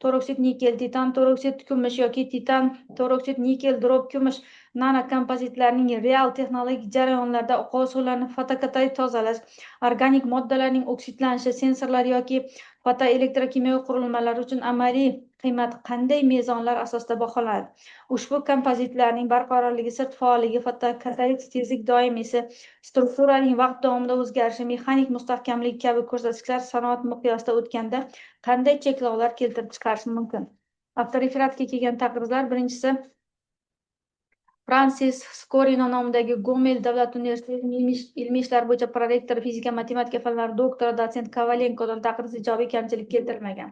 toroksid nikel, titan toroksid kumush yoki titan toroksid nikel drop kumush nanokompozitlarning real texnologik jarayonlarda oqova suvlarni fotokatalik tozalash, organik moddalarning oksidlanishi, sensorlar yoki fotoelektrokimyoviy qurilmalar uchun amaliy qiymati qanday mezonlar asosida baholanadi? Ushbu kompozitlarning barqarorligi, sirt faolligi, fotokatalik tezlik doimiysi, strukturaning vaqt davomida o'zgarishi, mexanik mustahkamligi kabi ko'rsatkichlar sanoat miqyosida o'tganda qanday cheklovlar keltirib chiqarishi mumkin? Avtoreferatga kelgan taqrizlar. Birinchisi, Fransis Skorino nomidagi Gomel davlat universiteti ilmiy ishlar bo'yicha prorektori, fizika matematika fanlari doktori, dotsent Kovalenkodan taqriz ijobiy kamchilik keltirmagan.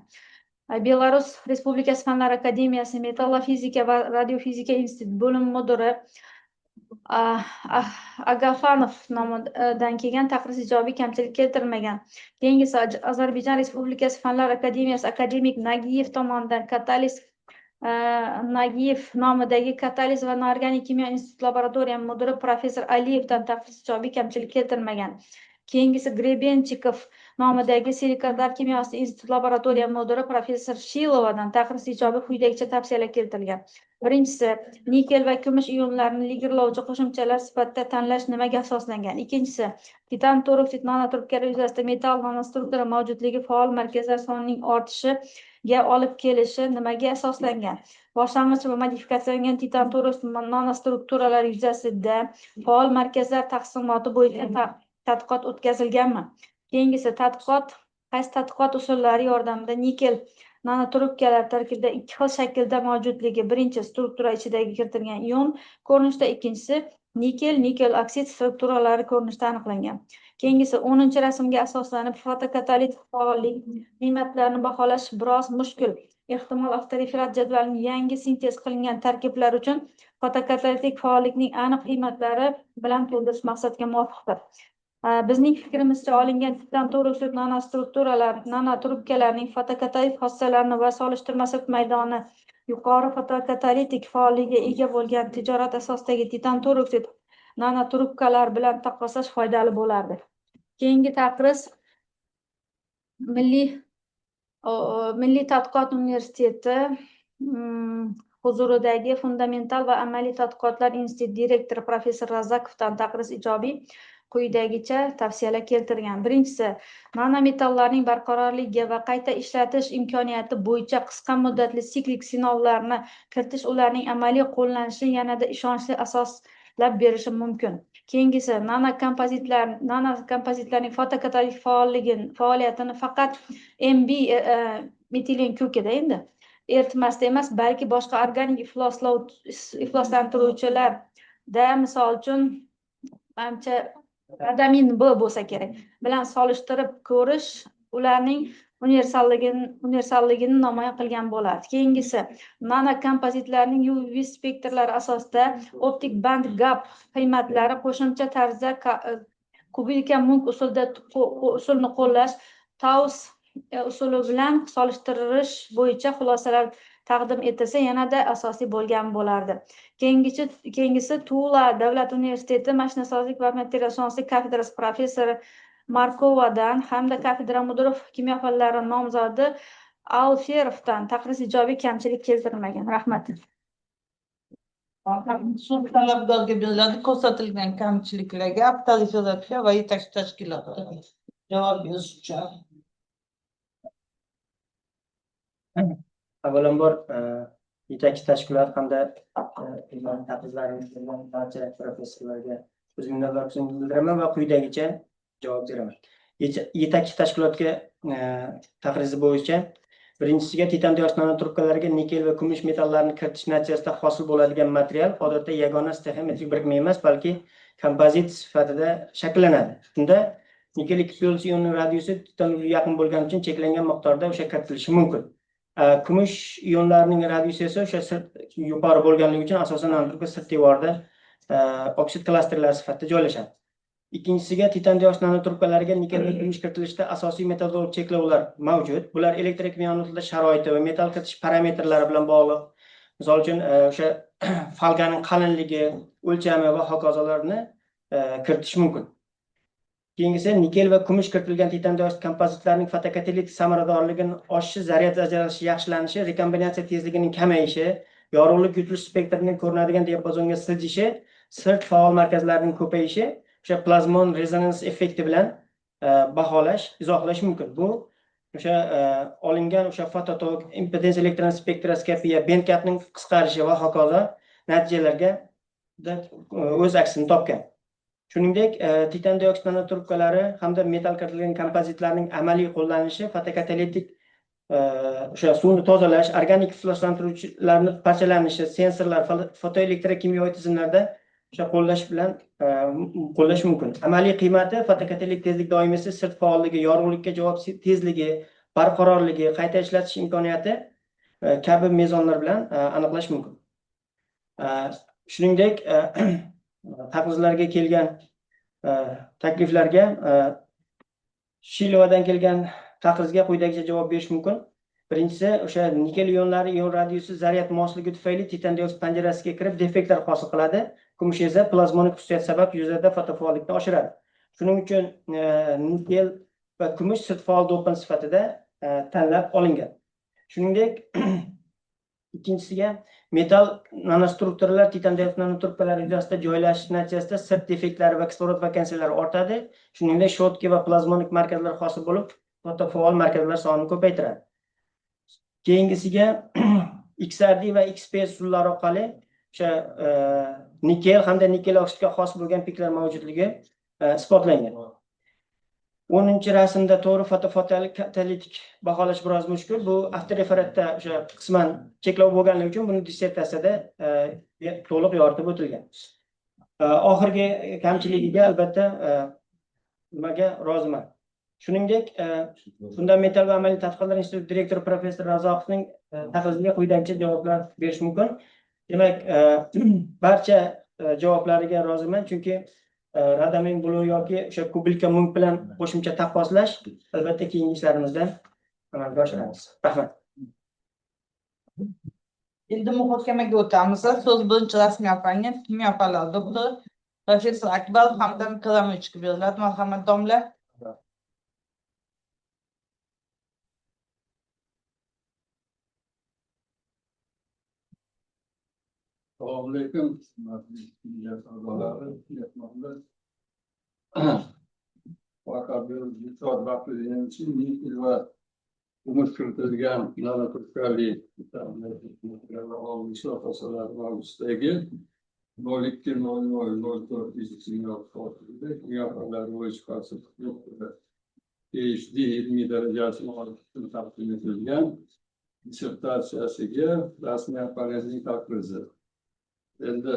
Belarus Respublikasi Fanlar akademiyasi metallofizika va radiofizika instituti bo'lim mudiri Agafanov nomidan kelgan taqriz ijobiy kamchilik keltirmagan. Keyingisi, Ozarbayjon Respublikasi Fanlar akademiyasi akademik Nagiyev tomonidan Kataliz Nagiyev nomidagi Kataliz va Norganik kimyo instituti laboratoriya mudiri professor Aliyevdan taqriz ijobiy kamchilik keltirmagan. Keyingisi, Grebenchikov nomidagi Silikatlar kimyosi instituti laboratoriya mudiri professor Shilovadan taqriz ijobiy quyidagicha tavsiyalar keltirilgan. Birinchisi, nikel va kumush ionlarini ligerlovchi qo'shimchalar sifatida tanlash nimaga asoslangan? Ikkinchisi, titan toroksid nanotrubkalar yuzasida metal nanostruktura mavjudligi faol markazlar sonining ortishiga olib kelishi nimaga asoslangan? Boshlang'ich va modifikatsiyalangan titan toroksid nanostrukturalar yuzasida faol markazlar taqsimoti bo'yicha tadqiqot o'tkazilganmi? Keyingisi, qaysi tadqiqot usullari yordamida nikel nanotrubkalar tarkibida ikki xil shaklda mavjudligi? Birinchi, struktura ichidagi kiritilgan ion ko'rinishda, ikkinchisi nikel oksid strukturalari ko'rinishda aniqlangan. Keyingisi, 10-chi rasmga asoslanib fotokatalitik faollik qiymatlarini baholash biroz mushkul. Ehtimol avtoreferat jadvalining yangi sintez qilingan tarkiblar uchun fotokatalitik faollikning aniq qiymatlari bilan to'ldirish maqsadga muvofiqdir. Bizning fikrimizcha olingan titan toroksid nanotrubkalarning fotokatalik xossalarini va solishtirma maydoni yuqori fotokatalitik faolligiga ega bo'lgan tijorat asosidagi titan toroksid nanotrubkalar bilan taqqoslash foydali bo'lardi. Keyingi taqriz Milliy tadqiqot universiteti huzuridagi Fundamental va amaliy tadqiqotlar instituti direktori professor Razakovdan taqriz ijobiy quyidagicha tavsiyalar keltirgan. Birinchisi, nanometallarning barqarorligi va qayta ishlatish imkoniyati bo'yicha qisqa muddatli siklik sinovlarni kiritish ularning amaliy qo'llanishini yanada ishonchli asoslab berishi mumkin. Keyingisi, nanokompozitlarning fotokatalik faoliyatini faqat MB metilen ko'kida endi eritmasda emas, balki boshqa organik ifloslantiruvchilarda, misol uchun adamin B bo'lsa kerak, bilan solishtirib ko'rish ularning universalligini namoyon qilgan bo'ladi. Keyingisi, nanokompozitlarning UV spektrlari asosida optik band gap qiymatlari qo'shimcha tarzda kubika munk usulni qo'llash, Taus usuli bilan solishtirish bo'yicha xulosalar taqdim etilsa yanada asosiy bo'lgan bo'lardi. Keyingisi Tula davlat universiteti mashinasozlik va materialshunoslik kafedrasi professori Markovadan hamda kafedra mudiri kimyo fanlari nomzodi Alferovdan taqriz ijobiy kamchilik keltirilmagan. Rahmat. Sud talabgorga beriladi ko'rsatilgan kamchiliklarga avtorizatsiya va yetakchi tashkilotlar javob berish uchun. Avvalambor yetakchi tashkilot hamda taqrizlarimiz bilan barcha professorlarga o'z minnatdorchiligimni bildiraman va quyidagicha javob beraman. Yetakchi tashkilotga taqrizi bo'yicha birinchisiga titan dioksid nanotrubkalariga nikel va kumush metallarni kiritish natijasida hosil bo'ladigan material odatda yagona stoixiyometrik birikma emas, balki kompozit sifatida shakllanadi. Bunda nikel 2+ ionining radiusi titanga yaqin bo'lgani uchun cheklangan miqdorda o'sha kiritilishi mumkin. Kumush ionlarining radiusi esa o'sha yuqori bo'lganligi uchun asosan nanotrubka sirt devorida oksid klasterlari sifatida joylashadi. Ikkinchisiga titan dioksid nanotrubkalariga nikel va kumush kiritilishida asosiy metodologik cheklovlar mavjud. Bular elektrokimyo sharoiti va metal kiritish parametrlari bilan bog'liq. Misol uchun o'sha falganing qalinligi, o'lchami va hokazolarni kiritish mumkin. Keyingisi nikel va kumush kiritilgan titan dioksid kompozitlarining fotokatalitik samaradorligining oshishi, zaryad ajralishi yaxshilanishi, rekombinatsiya tezligining kamayishi, yorug'lik yutilish spektrining ko'rinadigan diapazonga siljishi, sirt faol markazlarining ko'payishi o'sha plazmon rezonans effekti bilan baholash, izohlash mumkin. Bu o'sha olingan o'sha fototok, impedans elektron spektroskopiya, bandgapning qisqarishi va hokazo natijalarga o'z aksini topgan. Shuningdek, titan dioksid nanotrubkalari hamda metal kiritilgan kompozitlarning amaliy qo'llanilishi fotokatalitik o'sha suvni tozalash, organik ifloslantiruvchilarni parchalanishi, sensorlar, fotoelektrokimyoviy tizimlarda o'sha qo'llash mumkin. Amaliy qiymati fotokatalik tezlik doimiysi, sirt faolligi, yorug'likka javob tezligi, barqarorligi, qayta ishlatish imkoniyati kabi mezonlar bilan aniqlash mumkin. Shuningdek, taqrizlarga kelgan takliflarga Shilovadan kelgan taqrizga quyidagicha javob berish mumkin. Birinchisi, o'sha nikel ionlari ion radiusi zaryad mosligi tufayli titan dioksid panjarasiga kirib defektlar hosil qiladi. Kumush esa plazmonik xususiyat sabab yuzada fotofaollikni oshiradi. Shuning uchun nikel va kumush sirt faol dopan sifatida tanlab olingan. Shuningdek, ikkinchisiga metal nanostrukturalar titan dioksid nanotrubkalari yuzasida joylashish natijasida sirt defektlari va kislorod vakansiyalari ortadi. Shuningdek, shotki va plazmonik markazlar hosil bo'lib, fotofaol markazlar sonini ko'paytiradi. Keyingisiga XRD va XP usullari orqali o'sha nikel hamda nikel oksidga xos bo'lgan piklar mavjudligi isbotlangan. 10-rasmda to'g'ri fotokatalitik baholash biroz mushkul. Bu avtoreferatda o'sha qisman cheklov bo'lganligi uchun buni dissertatsiyada to'liq yoritib o'tilgan. Oxirgi kamchiligiga albatta nimaga roziman. Shuningdek, fundamental va amaliy tadqiqotlar instituti direktori professor Razoqovning taqriziga quyidagicha javoblar berish mumkin. Demak, barcha javoblariga roziman, chunki radamin bulu yoki o'sha kubilka mung bilan qo'shimcha taqqoslash albatta keyingi ishlarimizda amalga oshiramiz. Rahmat. Endi muhokamaga o'tamiz. So'z birinchi rasmiy apangga kimyo fanlari doktori professor Akbar Hamdam Karamovichga beriladi. Marhamat domla. Assalomu alaykum. Faqat bir soat vaqtida nikel va kumush kiritilgan nanotrubkali mavzusidagi 020004 bo'yicha PhD ilmiy darajasini olish uchun taqdim etilgan dissertatsiyasiga rasmiy apparatning taqrizi. Endi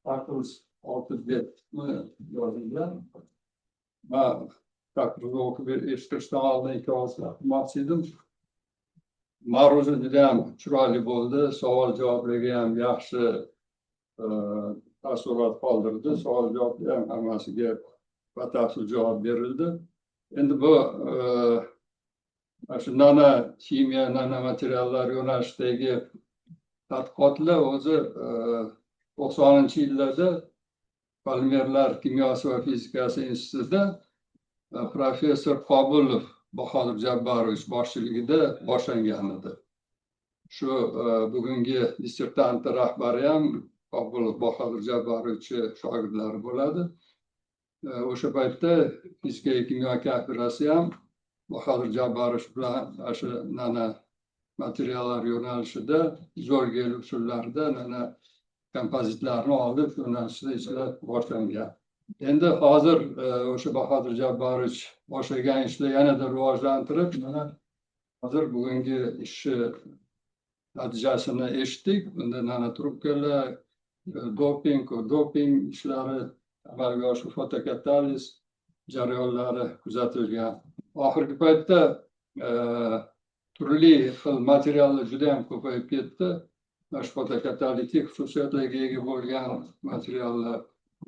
taqriz 6 betni yozilgan. Ben taqrizni o'qib eshitishdan oldin ikki og'iz gapirmoqchi edim. Ma'ruza juda ham chiroyli bo'ldi. Savol-javoblarga ham yaxshi taassurot qoldirdi. Savol-javoblar ham hammasiga batafsil javob berildi. Endi bu shu nano kimyo, nano materiallar yo'nalishidagi tadqiqotlar o'zi 90-yillarda Polimerlar kimyosi va fizikasi institutida professor Qobulov Bahodir Jabbarovich boshchiligida boshlangan edi. Shu bugungi dissertant rahbari ham Qobulov Bahodir Jabbarovich shogirdlari bo'ladi. O'sha paytda fizika kimyo kafedrasi ham Bahodir Jabbarovich bilan shu nano materiallar yo'nalishida Zorgel usullarida nano kompozitlarni olib yo'nalishida ishlar boshlangan. Endi hozir o'sha Bahodir Jabbarovich boshlagan ishlar yanada rivojlantirib, mana hozir bugungi ishni natijasini eshitdik. Bunda nanotrubkalar, doping ishlari amalga oshib, fotokataliz jarayonlari kuzatilgan. Oxirgi paytda turli xil materiallar juda ham ko'payib ketdi. Fotokatalitik xususiyatlarga ega bo'lgan materiallar,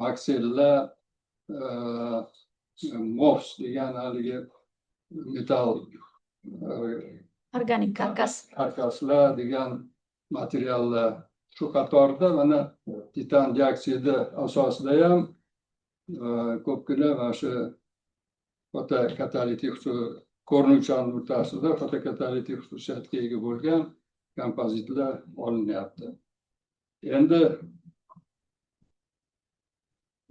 maksellar, MOFs degan haligi metal Organik karkas. karkaslar degan materiallar. Shu qatorda mana titan dioksidi asosida ham ko'pgina mana shu fotokatalitik ko'rinuvchan o'rtasida fotokatalitik xususiyatga ega bo'lgan kompozitlar olinyapti. Endi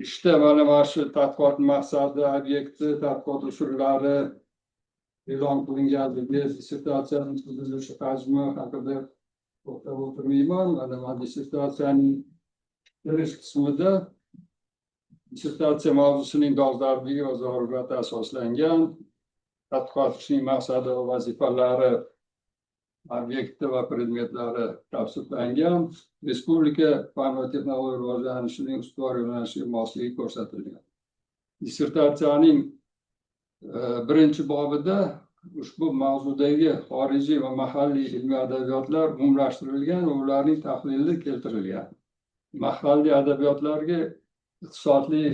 ishda mana shu tadqiqot maqsadi, obyekti, tadqiqot usullari e'lon qilinganligi, dissertatsiyaning tuzilishi hajmi haqida to'xtab o'tirmayman. Mana dissertatsiyaning kirish qismida dissertatsiya mavzusining dolzarbligi va zarurati asoslangan, tadqiqot ishining maqsadi va vazifalari, obyekti va predmetlari tavsiflangan, respublika fan va texnologiya rivojlanishining ustuvor yo'nalishiga mosligi ko'rsatilgan. Dissertatsiyaning birinchi bobida ushbu mavzudagi xorijiy va mahalliy ilmiy adabiyotlar umumlashtirilgan va ularning tahlili keltirilgan. Mahalliy adabiyotlarga iqtisodli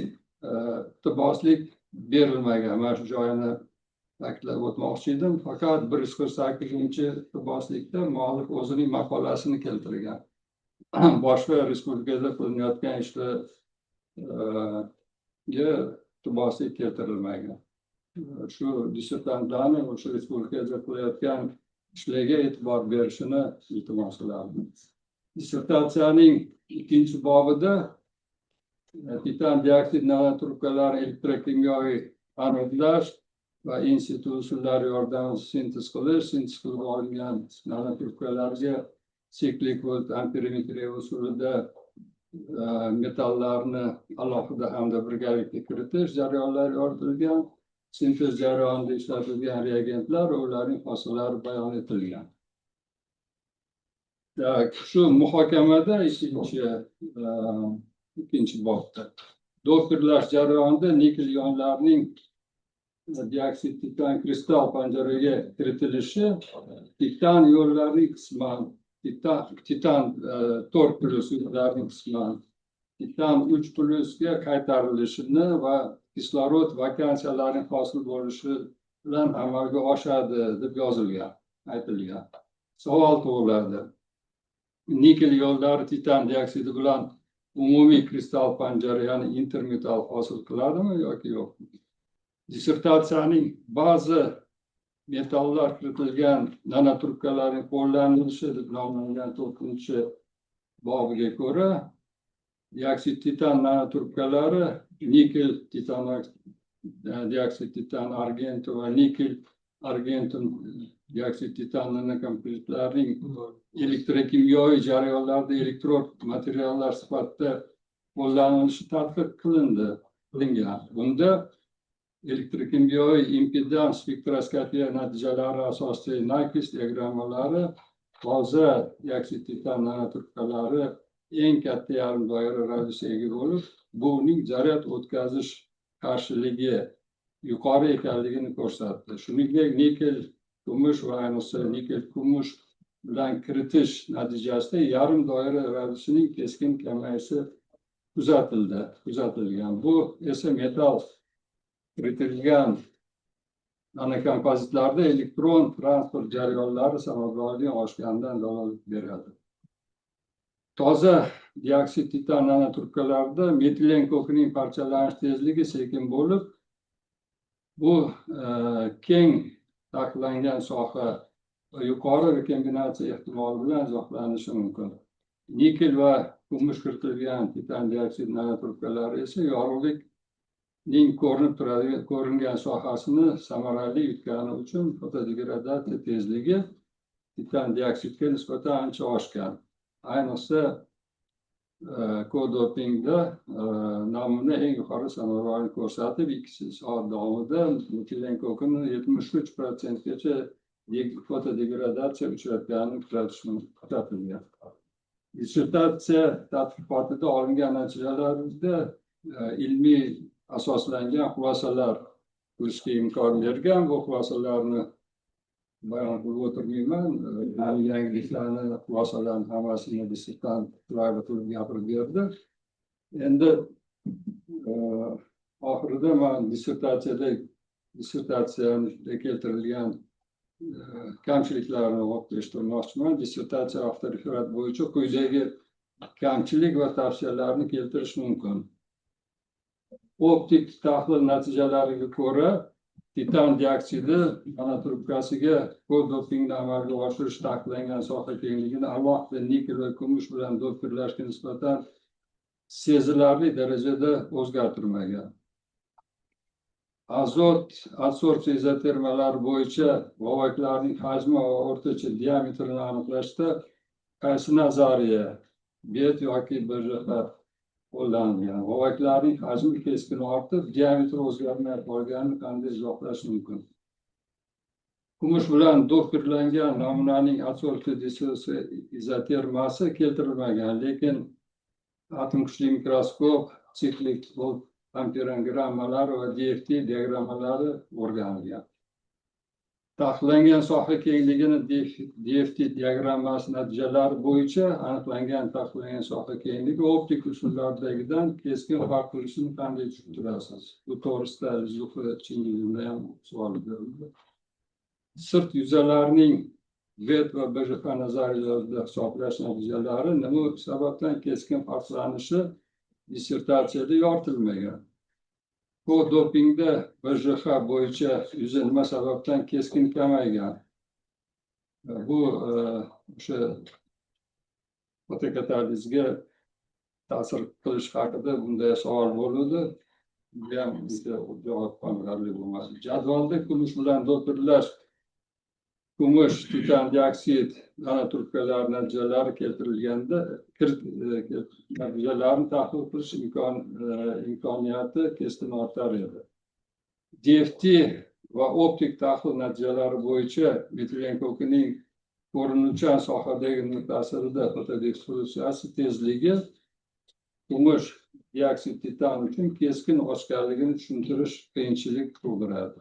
iqtiboslik berilmagan. Mana shu joyini ta'kidlab o'tmoqchi edim. Faqat 148-chi iqtiboslikda muallif o'zining maqolasini keltirgan. Boshqa respublikada qilinayotgan ishlarga iqtiboslik keltirilmagan. Shu dissertantlarni o'sha respublikada qilayotgan ishlarga e'tibor berishini iltimos qilardim. Dissertatsiyaning ikkinchi bobida titan dioksid nanotrubkalari elektrokimyoviy anodlash va in situ usullari yordamida sintez qilib olingan nanotrubkalarga siklik volt amperimetriya usulida metallarni alohida hamda birgalikda kiritish jarayonlari yoritilgan, sintez jarayonida ishlatilgan reagentlar va ularning xosalari bayon etilgan. Shu muhokamada ikkinchi bobda dopirlash jarayonida nikel ionlarining dioksid titan kristal panjaraga kiritilishi, titan yo'llarining qisman, titan 4+ yo'llarining qisman, titan 3+ga qaytarilishini va kislorod vakansiyalarining hosil bo'lishi bilan amalga oshadi deb yozilgan, aytilgan. Savol tug'iladi. Nikel yo'llari titan dioksidi bilan umumiy kristal panjara, ya'ni intermetal hosil qiladimi yoki yo'q? Dissertatsiyaning ba'zi metallar kiritilgan nanotrubkalarning qo'llanilishi deb nomlangan 4-bobiga ko'ra, dioksid titan nanotrubkalari nikel titan dioksid titan argentum va nikel argentum dioksid titan nanokompozitlarining elektrokimyoviy jarayonlarda elektrod materiallar sifatida qo'llanilishi tadqiq qilingan. Bunda elektrokimyoviy impedans spektroskopiya natijalari asosida Nyquist diagrammalari toza dioksid titan nanotrubkalari eng katta yarim doira radiusga ega bo'lib, buning zaryad o'tkazish qarshiligi yuqori ekanligini ko'rsatdi. Shuningdek, nikel kumush va ayniqsa nikel kumush bilan kiritish natijasida yarim doira radiusining keskin kamayishi kuzatilgan. Bu esa metal kiritilgan nanokompozitlarda elektron transport jarayonlari samaradorligi oshganidan dalolat beradi. Toza dioksid titan nanotrubkalarida metilen kokining parchalanish tezligi sekin bo'lib, bu keng taqiqlangan soha yuqori rekombinatsiya ehtimoli bilan izohlanishi mumkin. Nikel va kumush kiritilgan titan dioksid nanotrubkalari esa yorug'likning ko'ringan sohasini samarali yutgani uchun fotodegradatsiya tezligi titan dioksidga nisbatan ancha oshgan. Ayniqsa kodopingda namuna eng yuqori samaradorlik ko'rsatib, 2 soat davomida metilen kokini 73%gacha fotodegradatsiya uchratganini kuzatilgan. Dissertatsiya tadqiqotida olingan natijalarda ilmiy asoslangan xulosalar qilishga imkon bergan. Bu xulosalarni bayon qilib o'tirmayman. Yangiliklarni, xulosalarni hammasini dissertant qilib gapirib berdi. Endi oxirida men dissertatsiyada keltirilgan kamchiliklarni o'qib eshittirmoqchiman. Dissertatsiya avtoreferat bo'yicha quyidagi kamchilik va tavsiyalarni keltirish mumkin. Optik tahlil natijalariga ko'ra, titan dioksidi nanotrubkasiga kodopingni amalga oshirish taqiqlangan soha kengligini alohida nikel va kumush bilan dopinglashga nisbatan sezilarli darajada o'zgartirmagan. Azot adsorpsiya izotermalari bo'yicha g'ovaklarning hajmi va o'rtacha diametrini aniqlashda qaysi nazariya, bet yoki BJH qo'llanilgan? G'ovaklarning hajmi keskin ortib, diametri o'zgarmay qolganini qanday izohlash mumkin? Kumush bilan dopinglangan namunaning adsorpsiya izotermasi keltirilmagan, lekin atom kuchli mikroskop, siklik amperogrammalari va DFT diagrammalari o'rganilgan. Taqiqlangan soha kengligini DFT diagrammasi natijalari bo'yicha aniqlangan taqiqlangan soha kengligi optik usullardagidan keskin farq qilishini qanday tushuntirasiz? Bu to'g'risida Zuhra Chingizda ham savol berildi. Sirt yuzalarining VET va BJH nazariyalarida hisoblash natijalari nima sababdan keskin farqlanishi dissertatsiyada yoritilmagan. Kodopingda BJH bo'yicha yuzi nima sababdan keskin kamaygan? Bu o'sha fotokatalizga ta'sir qilish haqida bunday savol bo'ldi. Bu ham javob qoniqarli bo'lmadi. Jadvalda kumush bilan dopinglash, kumush, titan dioksid nanotrubkalari natijalari keltirilganda natijalarni tahlil qilish imkoniyati keskin ortar edi. DFT va optik tahlil natijalari bo'yicha metilen kokining ko'rinuvchan sohadagi ta'sirida fotodiffuziyatsiya tezligi kumush dioksid titan uchun keskin oshganligini tushuntirish qiyinchilik tug'diradi.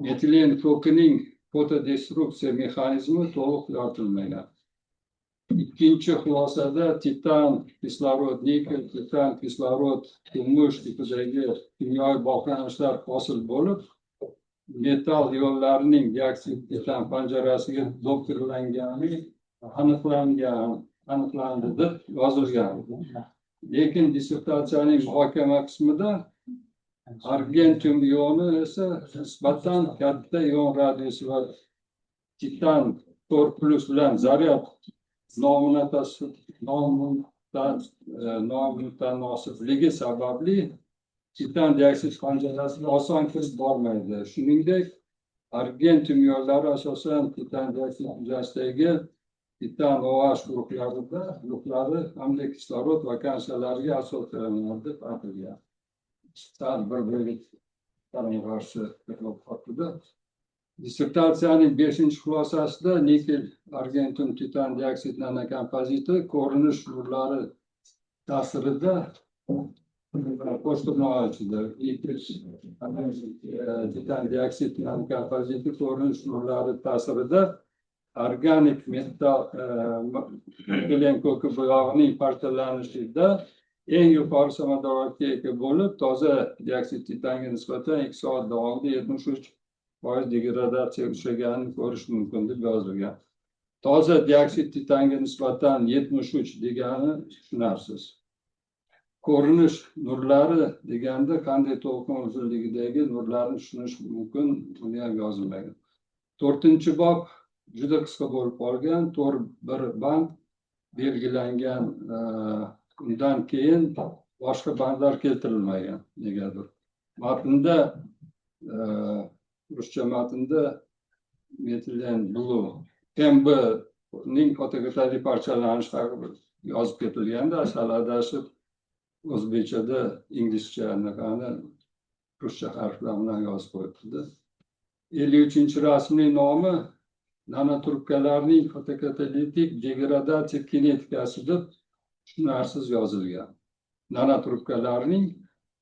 Metilen kokining fotodestruksiya mexanizmi to'liq yoritilmagan. Ikkinchi xulosada titan, kislorod, nikel, titan, kislorod, kumush tipidagi kimyoviy bog'lanishlar hosil bo'lib, metal ionlarining dioksid titan panjarasiga dopinglanganligi aniqlandi deb yozilgan. Lekin dissertatsiyaning muhokama qismida argentum ioni esa nisbatan katta ion radiusi va titan 4+ bilan zaryad nomutanoslibligi sababli titan dioksid panjarasiga oson kirib bormaydi. Shuningdek, argentum ionlari asosan titan dioksid hujasidagi titan OH guruhlari hamda kislorod vakansiyalariga asoslanadi deb aytilgan. Dissertatsiyaning 5-xulosasida nikel, argentum, titan dioksid nanokompoziti ko'rinish nurlari ta'sirida qo'shtirnoq ochildi. Titan dioksid nanokompoziti ko'rinish nurlari ta'sirida organik metilen koki bo'yog'ining parchalanishida eng yuqori samaradorlikka ega bo'lib, toza dioksid titanga nisbatan 2 soat davomida degradatsiyaga uchraganini ko'rish mumkin deb yozilgan. Toza dioksid titanga nisbatan 73 degani tushunarsiz. Ko'rinish nurlari deganda qanday to'lqin uzunligidagi nurlarni tushunish mumkin, buni ham yozilmagan. 4-bob juda qisqa bo'lib qolgan, 4 band belgilangan, undan keyin boshqa bandlar keltirilmagan negadir. Matnda ruscha matnda metilen blue MB ning fotografik parchalanish haqida yozib ketilganda, asal adashib o'zbekchada inglizcha anaqani ruscha harflar bilan yozib qo'yibdi. 53-rasmning nomi nanotrubkalarning fotokatalitik degradatsiya kinetikasi deb tushunarsiz yozilgan. Nanotrubkalarning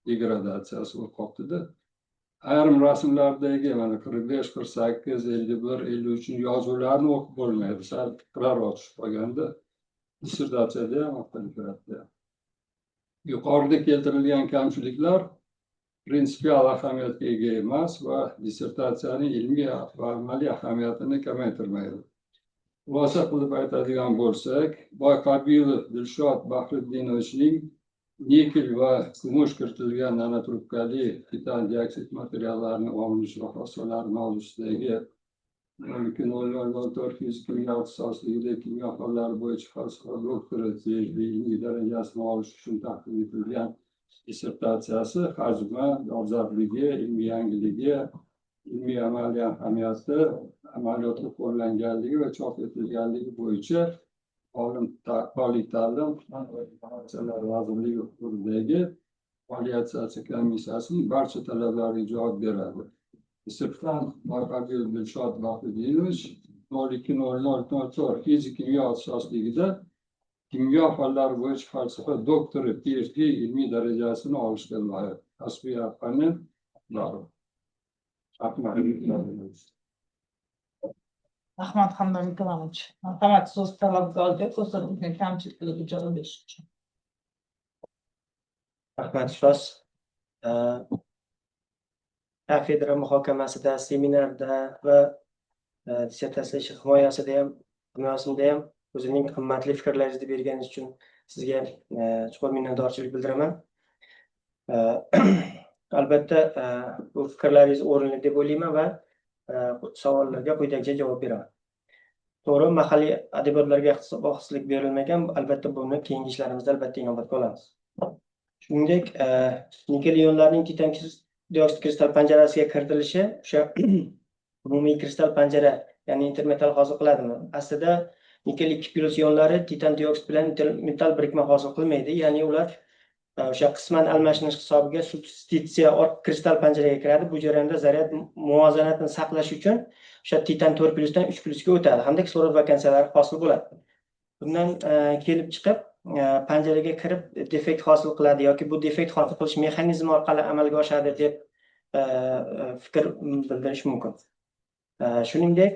degradatsiyasi o'qibdi. Ayrim rasmlardagi mana 45, 48, 51, 53 yozuvlarni o'qib bo'lmaydi. Sal tikrorroq tushib qolganda dissertatsiyada ham avtolikratda. Yuqorida keltirilgan kamchiliklar prinsipial ahamiyatga ega emas va dissertatsiyaning ilmiy va amaliy ahamiyatini kamaytirmaydi. Xulosa qilib aytadigan bo'lsak, Boyqabilov Dilshod Bahriddinovichning nikel va kumush kiritilgan nanotrubkali titan dioksid materiallarini olinish va hosillar mavzusidagi 12.00.04 fizika ixtisosligida kimyo fanlari bo'yicha falsafa doktori ilmiy darajasini olish uchun taqdim etilgan dissertatsiyasi hajmi, dolzarbligi, ilmiy yangiligi, ilmiy amaliy ahamiyati, amaliyotda qo'llanganligi va chop etilganligi bo'yicha oliy ta'lim vazirligi huzuridagi Validatsiya komissiyasining barcha talablariga javob beradi. Dissertant Boyqabilov Dilshod Bahridinovich 02.00.04 fizika kimyo ixtisosligida kimyo fanlari bo'yicha falsafa doktori PhD ilmiy darajasini olishga loyiq. Kasbiy apparat bor. Ahmad Hamdan Miklanovich. Marhamat, so'z talabgorga ko'rsatilgan kamchiliklarga javob berish uchun. Rahmat ustoz. Kafedra muhokamasida, seminarda va dissertatsiya ishi himoyasida ham o'zining qimmatli fikrlaringizni berganingiz uchun sizga chuqur minnatdorchilik bildiraman. Albatta bu fikrlaringiz o'rinli deb o'ylayman va savollarga quyidagicha javob beraman. To'g'ri, mahalliy adabiyotlarga xoslik berilmagan, albatta buni keyingi ishlarimizda albatta inobatga olamiz. Shuningdek, nikel ionlarning titan dioksid kristal panjarasiga kiritilishi o'sha umumiy kristal panjara, ya'ni intermetall hosil qiladimi? Aslida nikel 2+ ionlari titan dioksid bilan metall birikma hosil qilmaydi, ya'ni ular o'sha qisman almashinish hisobiga substitutsiya kristal panjaraga kiradi. Bu jarayonda zaryad muvozanatini saqlash uchun o'sha titan 4+ dan 3+ ga o'tadi hamda kislorod vakansiyalar hosil bo'ladi. Bundan kelib chiqib panjaraga kirib defekt hosil qiladi yoki bu defekt hosil qilish mexanizmi orqali amalga oshadi deb fikr bildirish mumkin. Shuningdek,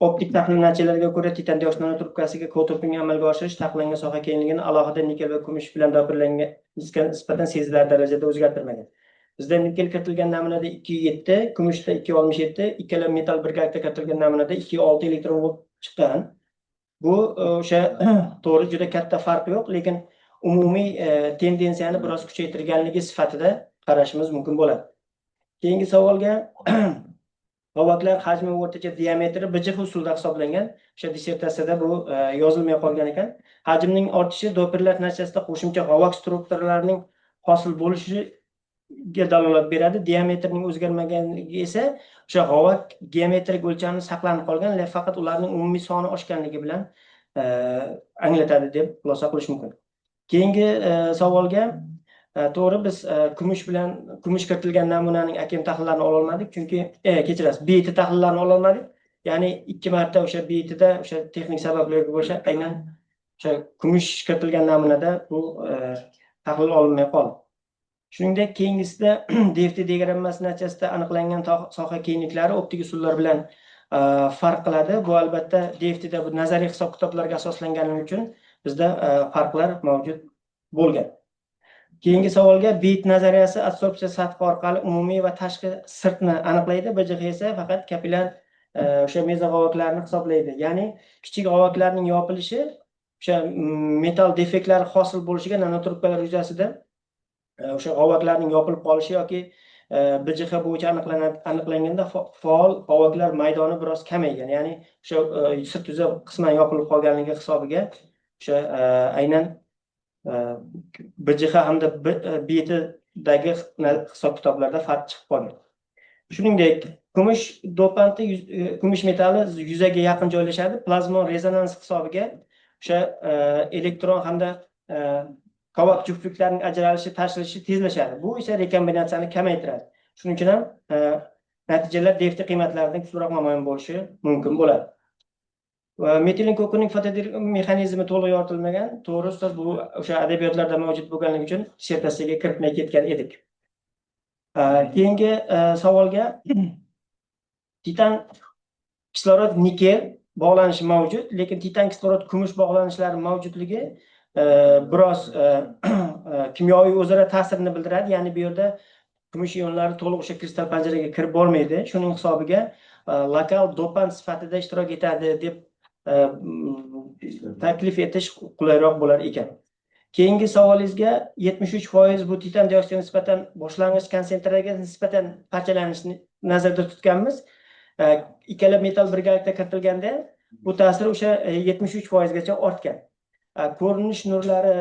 optik tahlil natijalariga ko'ra titan dioksid nanotrubkasiga kodoping amalga oshirish taqiqlangan soha kengligini alohida nikel va kumush bilan dopirlangan nisbatan sezilarli darajada o'zgartirmagan. Bizda nikel kiritilgan namunada 2.7, kumushda 2.67, ikkala metal birgalikda kiritilgan namunada 2.6 elektron volt chiqqan. Bu o'sha to'g'ri juda katta farq yo'q, lekin umumiy tendensiyani biroz kuchaytirganligi sifatida qarashimiz mumkin bo'ladi. Keyingi savolga Qovaklar hajmi va o'rtacha diametri BJF usulida hisoblangan. O'sha dissertatsiyada bu yozilmay qolgan ekan. Hajmning ortishi dopirlar natijasida qo'shimcha qovak strukturalarining hosil bo'lishiga dalolat beradi. Diametrning o'zgarmaganligi esa o'sha qovak geometrik o'lchami saqlanib qolgan, faqat ularning umumiy soni oshganligi bilan anglatadi deb xulosa qilish mumkin. Keyingi savolga to'g'ri, biz kumush kiritilgan namunaning AKM tahlillarini ola olmadik, chunki kechirasiz, BT tahlillarini ola olmadik. Ya'ni 2 marta o'sha BTda o'sha texnik sabablarga ko'ra aynan o'sha kumush kiritilgan namunada bu tahlil olinmay qoldi. Shuningdek, keyingisida DFT diagrammasi natijasida aniqlangan soha kengliklari optik usullar bilan farq qiladi. Bu albatta DFTda bu nazariy hisob-kitoblarga asoslangani uchun bizda farqlar mavjud bo'lgan. Keyingi savolga bit nazariyasi adsorpsiya sathi orqali umumiy va tashqi sirtni aniqlaydi. BJX esa faqat kapillyar o'sha mezog'ovaklarni hisoblaydi. Ya'ni kichik g'ovaklarning yopilishi o'sha metal defektlari hosil bo'lishiga nanotrubkalar yuzasida o'sha g'ovaklarning yopilib qolishi yoki BJX bo'yicha aniqlanganda faol g'ovaklar maydoni biroz kamaygan. Ya'ni o'sha sirt yuzi qisman yopilib qolganligi hisobiga o'sha aynan BJX hamda BITdagi hisob-kitoblarda farq chiqib qolgan. Shuningdek, kumush dopanti kumush metali yuzaga yaqin joylashadi. Plazmon rezonans hisobiga o'sha elektron hamda qovaq juftliklarining ajralishi, tashrilishi tezlashadi. Bu esa rekombinatsiyani kamaytiradi. Shuning uchun ham natijalar defti qiymatlaridan kuchliroq namoyon bo'lishi mumkin bo'ladi. Metilin kokuning fotomexanizmi to'liq yoritilmagan. To'g'ri, ustoz, bu o'sha adabiyotlarda mavjud bo'lganligi uchun dissertatsiyaga kiritmay ketgan edik. Keyingi savolga titan kislorod nikel bog'lanishi mavjud, lekin titan kislorod kumush bog'lanishlari mavjudligi biroz kimyoviy o'zaro ta'sirini bildiradi. Ya'ni bu yerda kumush ionlari to'liq o'sha kristal panjaraga kirib bormaydi. Shuning hisobiga lokal dopant sifatida ishtirok etadi deb taklif etish qulayroq bo'lar ekan. Keyingi savolingizga 73% bu titan dioksidiga nisbatan boshlang'ich konsentratsiyaga nisbatan parchalanishni nazarda tutganmiz. Ikkala metal birgalikda kiritilganda bu ta'sir o'sha 73% gacha ortgan. Ko'rinish nurlari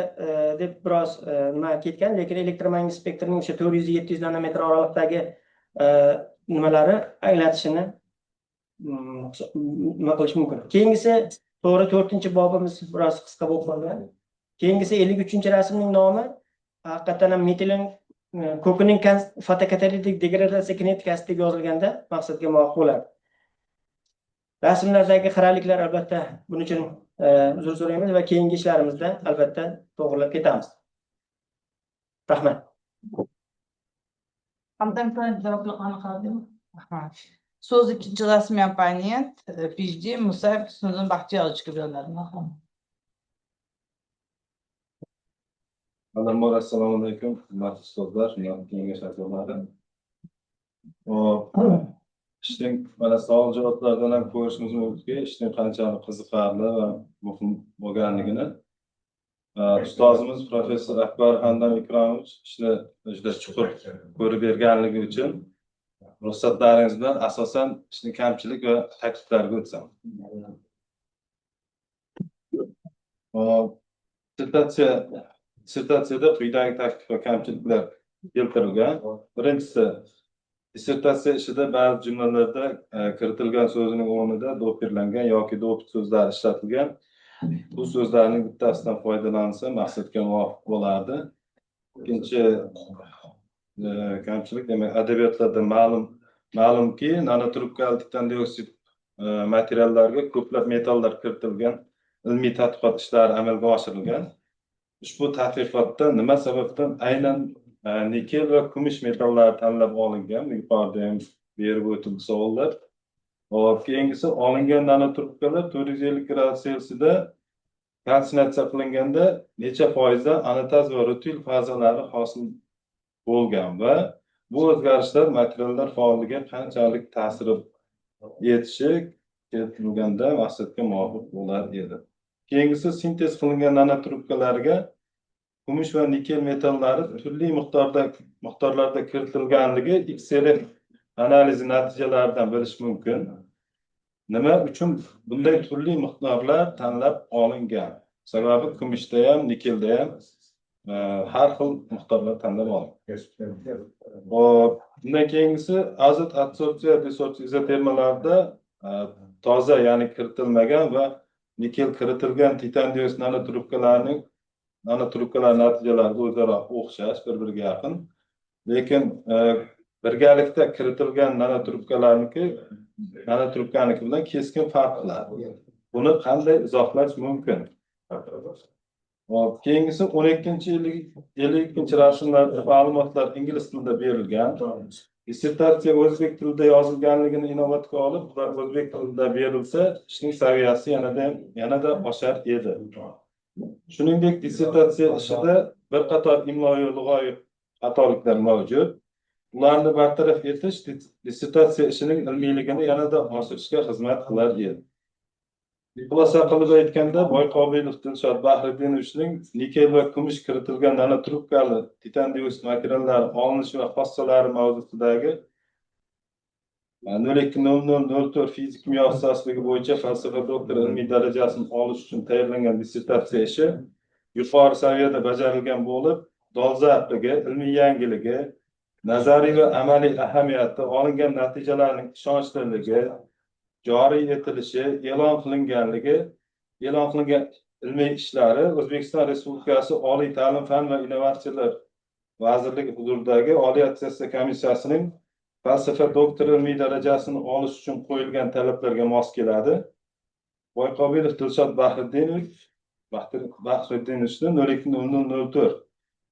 deb biroz nima ketgan, lekin elektromagnetik spektrning o'sha 400-700 nanometr oraliqdagi nimalari anglatishini nima qilish mumkin. Keyingisi to'g'ri 4-bobimiz biroz qisqa bo'lib qolgan. Keyingisi 53-rasmning nomi haqiqatan ham metilin kokuning fotokatalitik degradatsiya kinetikasi deb yozilganda maqsadga muvofiq bo'ladi. Rasmlardagi xiraliklar albatta buning uchun uzr so'raymiz va keyingi ishlarimizda albatta to'g'rilab ketamiz. Rahmat. So'z ikkinchi rasmiy opponent PhD Musayev Husniddin Baxtiyorovga beriladi. Assalomu alaykum, hurmatli ustozlar, kengash a'zolari. Ishning mana savol javoblardan ham ko'rishimiz mumkinki, ishning qanchalik qiziqarli va muhim bo'lganligini. Ustozimiz professor Akbar Hamdam Ikromovich ishni juda chuqur ko'rib berganligi uchun ruxsatlaringiz bilan asosan ishning kamchilik va takliflariga o'tsam. Dissertatsiyada quyidagi taklif va kamchiliklar keltirilgan. Birinchisi, dissertatsiya ishida ba'zi jumlalarda kiritilgan so'zning o'rnida do'pirlangan yoki do'pit so'zlar ishlatilgan. Bu so'zlarning bittasidan foydalansa maqsadga muvofiq bo'lardi. Ikkinchi kamchilik, demak, adabiyotlarda ma'lumki, nanotrubkali titan dioksid materiallarga ko'plab metallar kiritilgan ilmiy tadqiqot ishlari amalga oshirilgan. Ushbu tadqiqotda nima sababdan aynan nikel va kumush metallari tanlab olingan? Yuqorida ham berib o'tildi savollar. Keyingisi, olingan nanotrubkalar 450 gradus Selsiyda konsentratsiya qilinganda necha foizda anataz va rutil fazalari hosil bo'lgan va bu o'zgarishlar materiallar faolligiga qanchalik ta'sir etishi keltirilganda maqsadga muvofiq bo'lar edi. Keyingisi, sintez qilingan nanotrubkalarga kumush va nikel metallari turli miqdorlarda kiritilganligi XRF analizi natijalaridan bilish mumkin. Nima uchun bunday turli miqdorlar tanlab olingan? Sababi kumushda ham, nikelda ham har xil miqdorlar tanlab olingan. Bundan keyingisi, azot adsorpsiya desorpsiya izotermalarda toza, ya'ni kiritilmagan va nikel kiritilgan titan dioksid nanotrubkalar natijalari o'zaro o'xshash, bir-biriga yaqin. Lekin birgalikda kiritilgan nanotrubkaniki bilan keskin farq qiladi. Buni qanday izohlash mumkin? Keyingisi 12-52 rasmlarda ma'lumotlar ingliz tilida berilgan. Dissertatsiya o'zbek tilida yozilganligini inobatga olib, o'zbek tilida berilsa, ishning saviyasi yanada oshar edi. Shuningdek, dissertatsiya ishida bir qator imloviy lug'aviy xatoliklar mavjud. Ularni bartaraf etish dissertatsiya ishining ilmiyligini yanada oshirishga xizmat qilar edi. Xulosa qilib aytganda, Boyqobilov Dilshod Bahridinovichning nikel va kumush kiritilgan nanotrubkali titan dioksid materiallari olinishi va xossalari mavzusidagi 020004 fizik kimyo ixtisosligi bo'yicha falsafa doktori ilmiy darajasini olish uchun tayyorlangan dissertatsiya ishi yuqori saviyada bajarilgan bo'lib, dolzarbligi, ilmiy yangiligi, nazariy va amaliy ahamiyati, olingan natijalarning ishonchliligi, joriy etilishi, e'lon qilingan ilmiy ishlari O'zbekiston Respublikasi Oliy ta'lim, fan va innovatsiyalar vazirligi huzuridagi Oliy attestatsiya komissiyasining falsafa doktori ilmiy darajasini olish uchun qo'yilgan talablarga mos keladi. Boyqobilov Dilshod Bahruddinovich 020004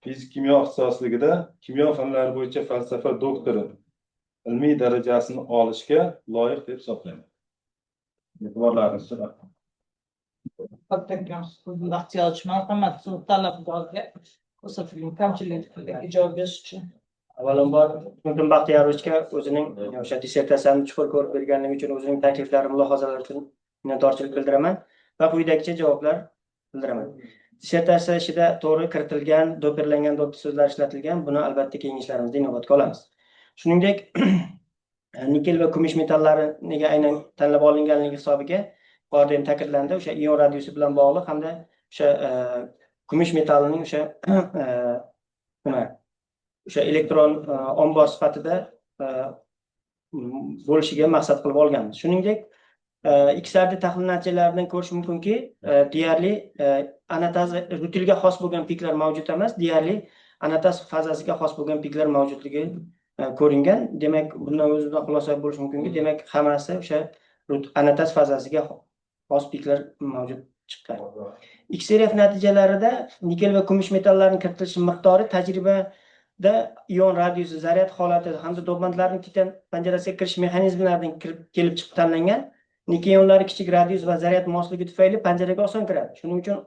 fizik kimyo ixtisosligida kimyo fanlari bo'yicha falsafa doktori ilmiy darajasini olishga loyiq deb hisoblayman. E'tiborlaringizni rahmat. Marhamat, talabgorga ko'rsatilgan kamchiliklarga ijobat berish uchun. Avvalambor Muhim Baxtiyorovичga o'zining o'sha dissertatsiyani chuqur ko'rib berganligi uchun o'zining takliflari, mulohazalari uchun minnatdorchilik bildiraman va quyidagicha javoblar bildiraman. Dissertatsiya ishida to'g'ri kiritilgan, do'pirlangan so'zlar ishlatilgan. Buni albatta keyingi ishlarimizda inobatga olamiz. Shuningdek, nikel va kumush metallari nega aynan tanlab olinganligi hisobiga yuqorida ham ta'kidlandi, o'sha ion radiusi bilan bog'liq hamda o'sha kumush metallining o'sha elektron ombor sifatida bo'lishiga maqsad qilib olganmiz. Shuningdek, XRD tahlil natijalaridan ko'rish mumkinki, deyarli anataz rutilga xos bo'lgan piklar mavjud emas, deyarli anataz fazasiga xos bo'lgan piklar mavjudligi ko'ringan. Demak, bundan o'zidan xulosa bo'lish mumkinki, demak, hammasi o'sha anataz fazasiga xos piklar mavjud chiqqan. XRF natijalarida nikel va kumush metallarining kiritilishi miqdori tajribada ion radiusi, zaryad holati hamda dogmantlarning titan panjarasiga kirish mexanizmlaridan kelib chiqib tanlangan. Nikel ionlari kichik radius va zaryad mosligi tufayli panjaraga oson kiradi. Shuning uchun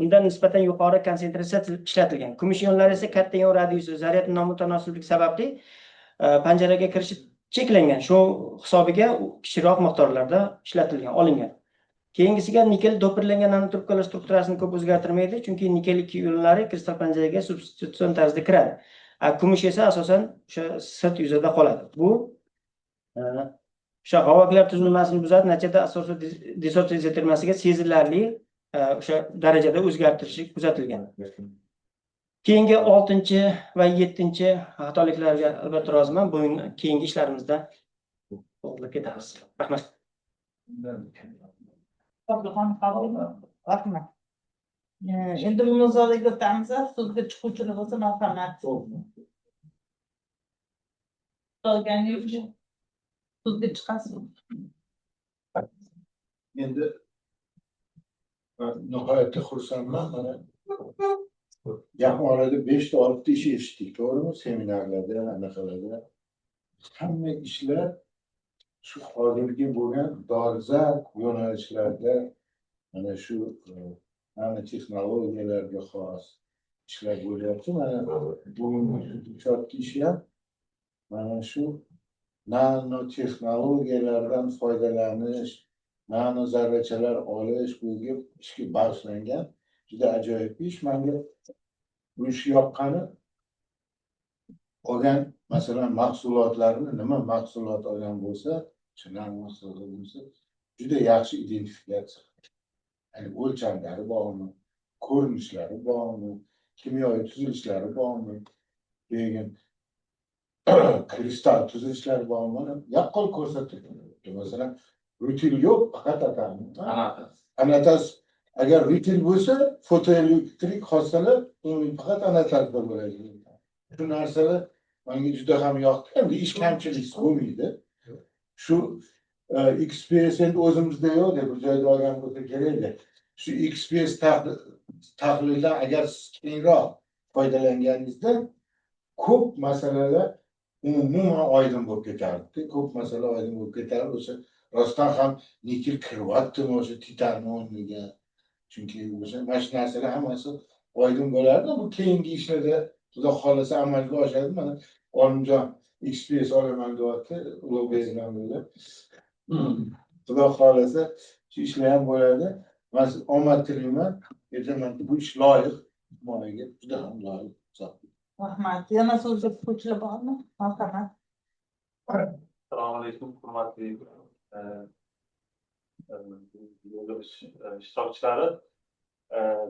undan nisbatan yuqori konsentratsiya ishlatilgan. Kumush ionlari esa katta ion radiusi, zaryad nomutanosiblik sababli panjaraga kirishi cheklangan. Shu hisobiga kichikroq miqdorlarda ishlatilgan, olingan. Keyingisiga nikel do'pirlangan nanotrubkalar strukturasini ko'p o'zgartirmaydi, chunki nikel ikki ionlari kristal panjaraga substitutsion tarzda kiradi. Kumush esa asosan o'sha sirt yuzida qoladi. Bu o'sha g'ovaklar tuzilmasini buzadi, natijada asosiy dissotsiatsiya termasiga sezilarli o'sha darajada o'zgartirish kuzatilgan. Keyingi 6 va 7 xatoliklarga albatta roziman. Bu keyingi ishlarimizda to'g'rilab ketamiz. Rahmat. Rahmat. Endi munozaraga o'tamiz. So'zga chiquvchilar bo'lsa marhamat. So'zga chiqasiz. Endi nihoyatda xursandman. Mana yaqin orada 5 ta 6 ta ish eshitdik, to'g'rimi? Seminarlarda, anaqalarda. Hamma ishlar shu hozirgi bo'lgan dolzarb yo'nalishlarda mana shu nanotexnologiyalarga xos ishlar bo'lyapti. Mana bugungi ijodki ish ham mana shu nanotexnologiyalardan foydalanish, nano zarrachalar olish bo'yicha ishga bag'ishlangan juda ajoyib ish. Menga bu ish yoqqani olgan masalan mahsulotlarni nima mahsulot olgan bo'lsa, juda yaxshi identifikatsiya. Ya'ni o'lchamlari bormi, ko'rinishlari bormi, kimyoviy tuzilishlari bormi, keyin kristal tuzilishlari bormi, yaqqol ko'rsatiladi. Masalan, rutil yo'q, faqat anataz. Agar rutil bo'lsa, fotoelektrik xossalar faqat anatazda bo'ladi. Shu narsalar menga juda ham yoqdi. Endi ish kamchilik bo'lmaydi. Shu XPS endi o'zimizda yo'q deb bir joyda olgan bo'lsa kerakda. Shu XPS tahlildan agar kengroq foydalanganingizda ko'p masalalar umuman oydin bo'lib ketardi. Ko'p masala oydin bo'lib ketardi. O'sha rostdan ham nikel kiryaptimi o'sha titan o'rniga. Chunki o'sha mana shu narsalar hammasi oydin bo'lardi. Bu keyingi ishlarda xudo xohlasa amalga oshadi. Mana Olimjon XPS olaman deyapti, Ulug'bek bilan birga. Xudo xohlasa shu ishlar ham bo'ladi. Men siz omad tilayman. Aytaman, bu ish loyiq, himoyaga juda ham loyiq. Rahmat. Yana so'zga qo'shilib bormi? Marhamat. Assalomu alaykum, hurmatli yig'ilish ishtirokchilari.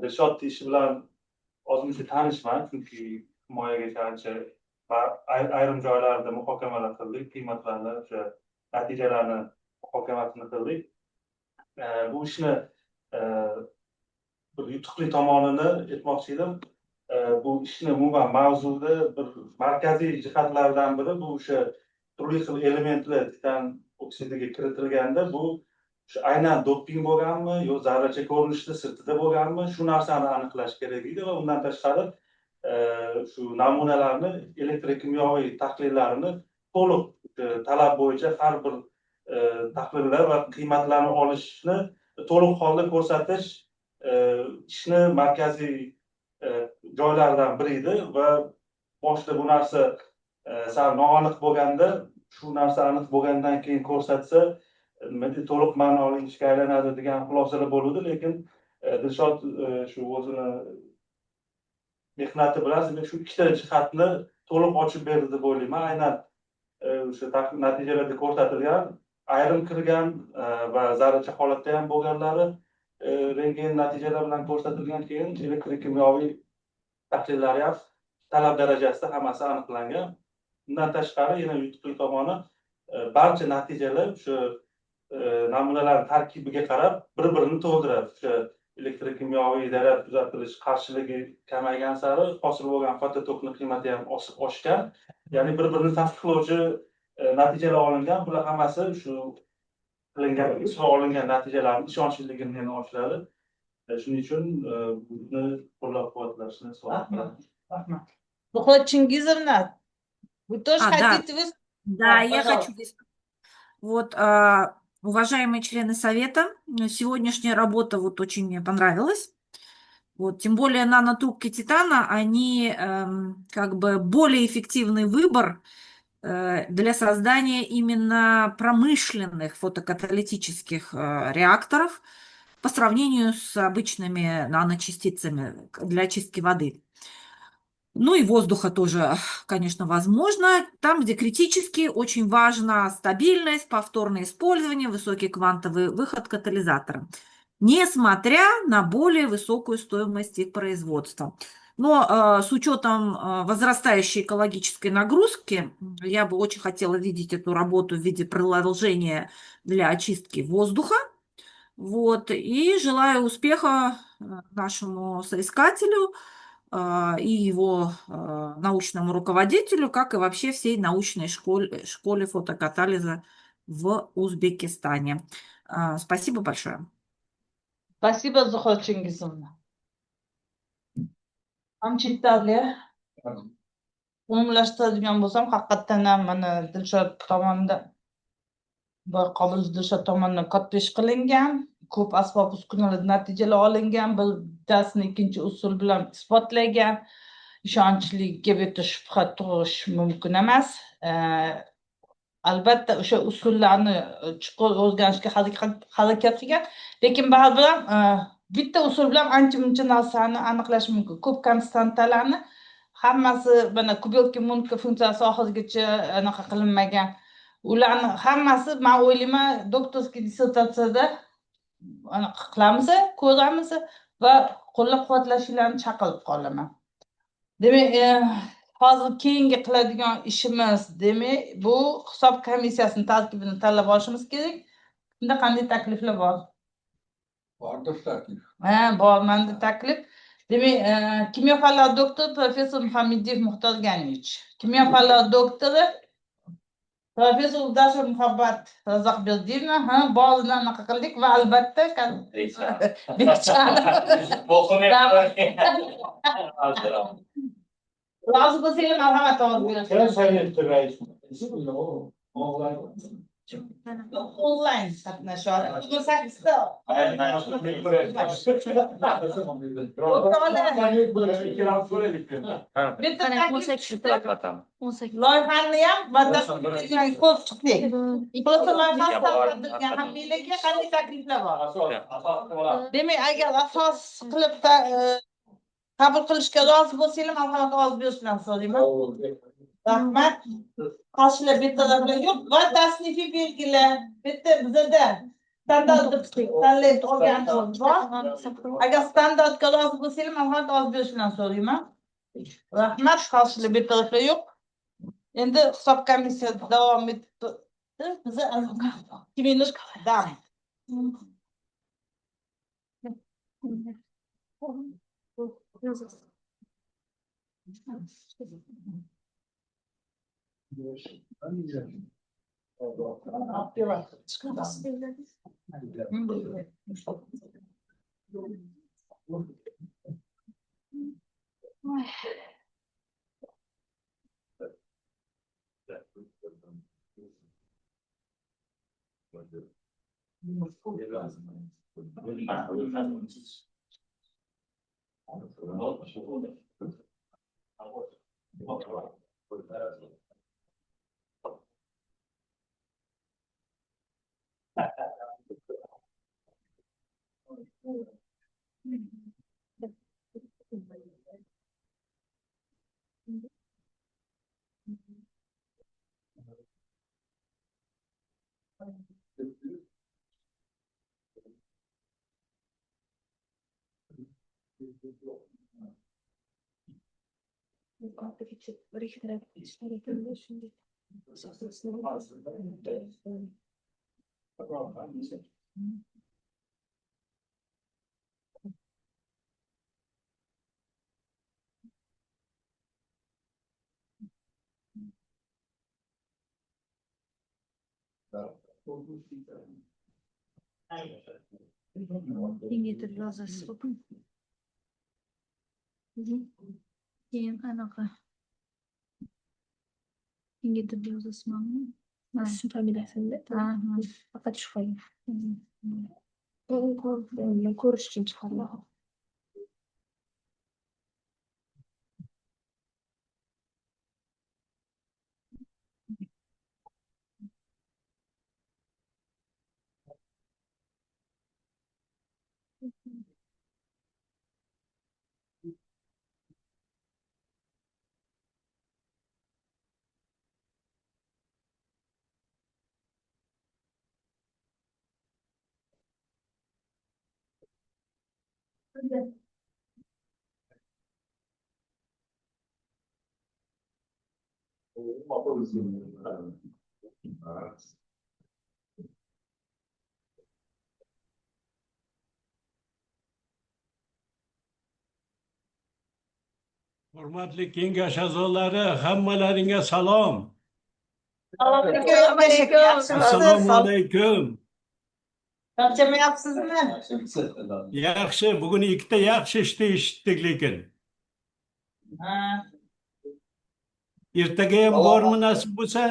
Dilshod ishi bilan ozmuncha tanishman, chunki himoyaga ancha ayrim joylarda muhokamalar qildik, qiymatlarni, o'sha natijalarni muhokamasini qildik. Bu ishni bir yutuqli tomonini aytmoqchi edim. Bu ishni umuman mavzuda bir markaziy jihatlardan biri bu o'sha turli xil elementlar titan oksidiga kiritilganda bu shu aynan doping bo'lganmi yo zarracha ko'rinishda sirtida bo'lganmi shu narsani aniqlash kerak edi va undan tashqari shu namunalarni elektrokimyoviy tahlillarini to'liq talab bo'yicha har bir tahlillar va qiymatlarni olishni to'liq holda ko'rsatish ishni markaziy joylardan biri edi va boshida bu narsa sal noaniq bo'lganda shu narsa aniq bo'lgandan keyin ko'rsatsa to'liq ma'noli ishga aylanadi degan xulosalar bo'ldi, lekin Dilshod shu o'zini mehnati bilan shu ikkita jihatni to'liq ochib berdi deb o'ylayman. Aynan o'sha natijalarda ko'rsatilgan ayrim kirgan va zarracha holatda ham bo'lganlari rentgen natijalar bilan ko'rsatilgan, keyin elektrokimyoviy tahlillari ham talab darajasida hammasi aniqlangan. Bundan tashqari yana yutuqli tomoni barcha natijalar o'sha namunalar tarkibiga qarab bir-birini to'ldiradi. O'sha elektrokimyoviy zarar kuzatilish qarshiligi kamaygan sari hosil bo'lgan fototokni qiymati ham oshgan. Ya'ni bir-birini tasdiqlovchi natijalar olingan. Bular hammasi shu qilingan olingan natijalarning ishonchliligini yana oshiradi. Shuning uchun buni qo'llab-quvvatlashni so'raman. Rahmat. Zuhra Chingizovna, вы тоже хотите выступить? Да, я хочу выступить. Вот, уважаемые члены совета, сегодняшняя работа вот очень мне понравилась. Вот, тем более нанотрубки титана, они как бы более эффективный выбор для создания именно промышленных фотокаталитических реакторов по сравнению с обычными наночастицами для очистки воды. Ну и воздуха тоже, конечно, возможно. Там, где критически, очень важна стабильность, повторное использование, высокий квантовый выход катализатора, несмотря на более высокую стоимость их производства. Но с учетом возрастающей экологической нагрузки, я бы очень хотела видеть эту работу в виде продолжения для очистки воздуха. Вот. И желаю успеха нашему соискателю и его научному руководителю, как и вообще всей научной школе фотокатализа в Узбекистане. Спасибо большое. Спасибо, Zuhra Chingizovna. Hamchitlarga umumlashtiradigan bo'lsam, haqiqatdan ham mana Dilshod tomonidan Qobil Dilshod tomonidan katta ish qilingan, ko'p asbob uskunalar natijalar olingan, bittasini ikkinchi usul bilan isbotlagan, ishonchliga bitta shubha tug'ish mumkin emas. Albatta o'sha usullarni chuqur o'rganishga harakat qilgan, lekin baribir ham bitta usul bilan ancha-muncha narsani aniqlash mumkin. Ko'p konstantalarni hammasi mana kubelka munka funksiyasi oxirigacha anaqa qilinmagan. Ularni hammasi men o'ylayman doktorskiy dissertatsiyada anaqa qilamiz, ko'ramiz va qo'llab-quvvatlashinglarni chaqirib qolaman. Demak, hozir keyingi qiladigan ishimiz, demak, bu hisob komissiyasining tarkibini tanlab olishimiz kerak. Bunda qanday takliflar bor? Bordir taklif. Bor, menda taklif. Demak, kimyo fanlari doktori professor Muhammadiev Muxtor Ganiyevich, kimyo fanlari doktori professor Udasheva Muhabbat Razaqberdiyevna, borini anaqa qildik va albatta rozi bo'lsangiz marhamat olib Online qatnashadi. Bugun 8da. Bitta loyihani ham batafsil ko'p chiqdik. Просто loyiha taqdirgan harbiylarga qanday takliflar bor? Demak, agar asos qilib qabul qilishga rozi bo'lsanglar, men ham rozi bo'lishni so'rayman. Rahmat. Qarshilar bittalar yo'q va tasnifiy belgilar. Bitta bizada standart tanlab olganimiz bor. Agar standartga rozi bo'lsanglar, men ham rozi bo'lishni so'rayman. Rahmat. Qarshilar bittalar yo'q. Endi hisob komissiyasi davom etdi. Biz 2 minut dam. Kengaytirib yozasiz. Keyin anaqa kengaytirib yozasizmi? Sizning familiyangizni? Faqat shu foyda. Ko'rish uchun chiqariladi. Hurmatli kengash a'zolari, hammalaringga salom. Assalomu alaykum. Charchamayapsizmi? Yaxshi, bugun ikkita yaxshi ishni eshitdik lekin. Ertaga ham bormi nasib bo'lsa?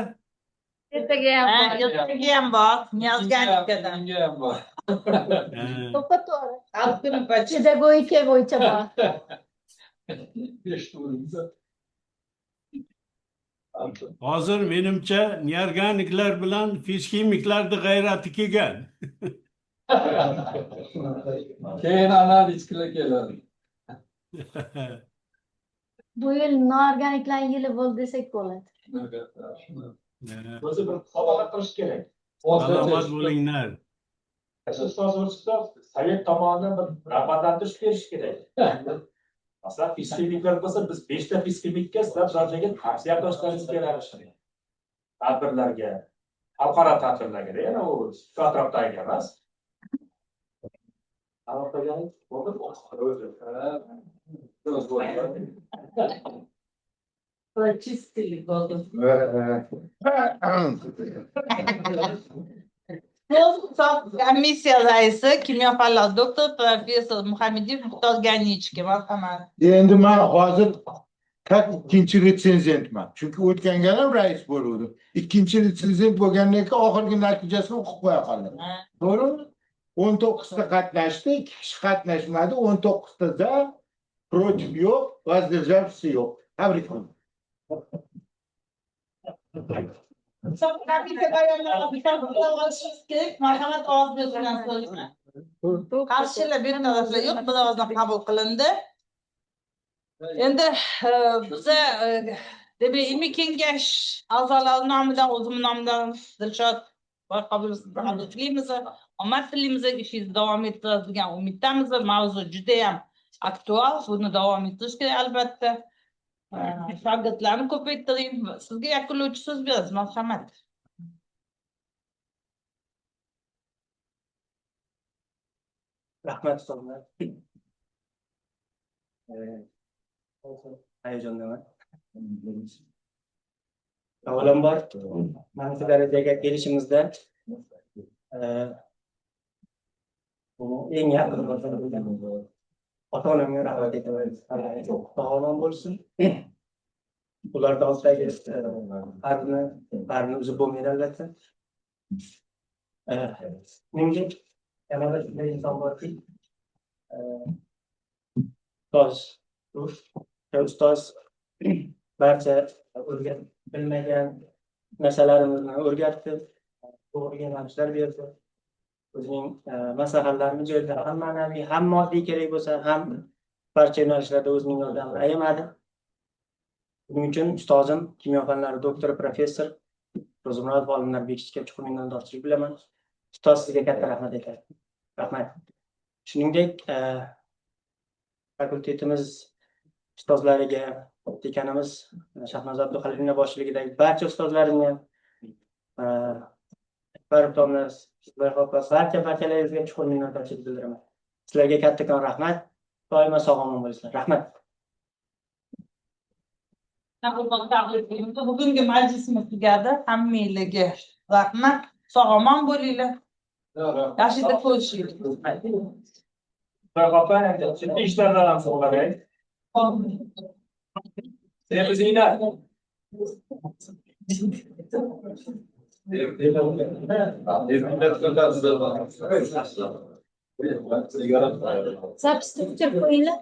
Ertaga ham bor. Ertaga ham bor. Niyozganikadan. To'g'ri. Har kuni pach. Pedagogika bo'yicha bor. Hozir menimcha neorganiklar bilan fizikimiklarni g'ayrati kelgan. Keyin analizlar keladi. Bu yil noorganiklar yili bo'ldi desak bo'ladi. O'zi bir musobaqa qilish kerak. Salomat bo'linglar. Sovet tomonidan bir rag'batlantirish berish kerak. Masalan, fiziklar bo'lsa, biz 5 ta fiziklikka sizlar joyga tavsiya qilishlaringiz kerak. Tadbirlarga, xalqaro tadbirlarga, yana u shu atrofdagi emas. Prochistilik bo'ldi. Komissiya raisi, kimyo fanlar doktor, professor Muhammadiyev Muxtor Ganichga marhamat. Endi men hozir Tak ikkinchi retsenzentman. Chunki o'tgan gal ham rais bo'luvdim. Ikkinchi retsenzent bo'lgandan keyin oxirgi natijasini o'qib qo'ya qoldim. To'g'rimi? 19 ta qatnashdi, 2 kishi qatnashmadi, 19 ta za, protiv yo'q, воздержавшийся yo'q. Tabriklayman. Marhamat, ovoz berishdan so'rayman. Qarshilar bir taraflar yo'q, bir ovozdan qabul qilindi. Endi biza demak ilmiy kengash a'zolari nomidan, o'zim nomidan Dilshod qabul tilaymiz. Omad tilaymiz, ishingizni davom ettirasiz degan umiddamiz. Mavzu juda ham aktual, buni davom ettirish kerak albatta. Shogirdlarni ko'paytiring. Sizga yakunlovchi so'z berasiz, marhamat. Rahmat ustozlar. Hayajondaman. Avvalambor mana shu darajaga kelishimizda eng yaqin ota-onamga rahmat aytaman. Sog'lom bo'lsin. Ularni oldidagi qarini uzib bo'lmaydi albatta. Shuningdek, yana bir shunday inson borki, ustoz barcha bilmagan narsalarimizni o'rgatdi, to'g'ri yo'nalishlar berdi. O'zining maslahatlarini berdi. Ham ma'naviy, ham moddiy kerak bo'lsa, ham barcha yo'nalishlarda o'zining yordamini ayamadi. Buning uchun ustozim, kimyo fanlari doktori, professor Ro'zmurodov olimlar Bekishga chuqur minnatdorchilik bilaman. Ustoz, sizga katta rahmat aytaman. Rahmat. Shuningdek, fakultetimiz ustozlariga, dekanimiz Shahnoza Abduxalilina boshchiligidagi barcha ustozlarimga, barchalaringizga chuqur minnatdorchilik bildiraman. Sizlarga kattakon rahmat. Doimo sog'-omon bo'linglar. Rahmat. Bugungi majlisimiz tugadi. Hammanglarga rahmat. Sog'-omon bo'linglar. Yaxshida ko'rishaylik. Opa, jiddiy ishlardan ham sog'lay. Sevgilinglar. Запись o'chirib qo'yinglar.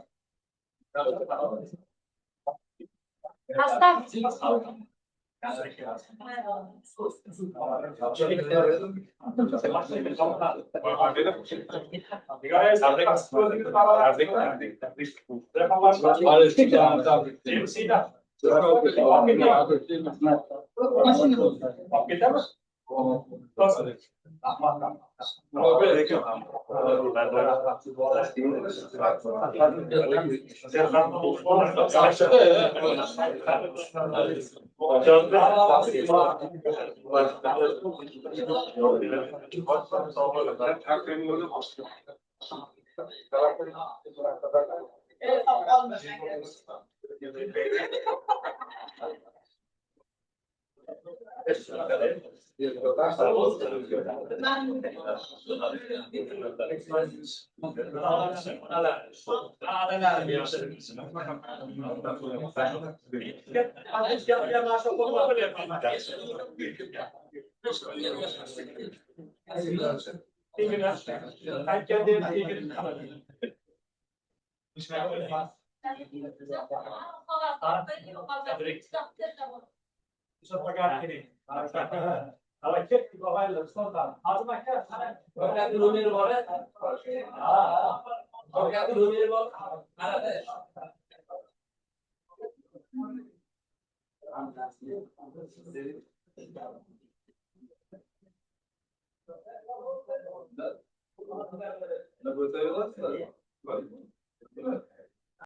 Ne bu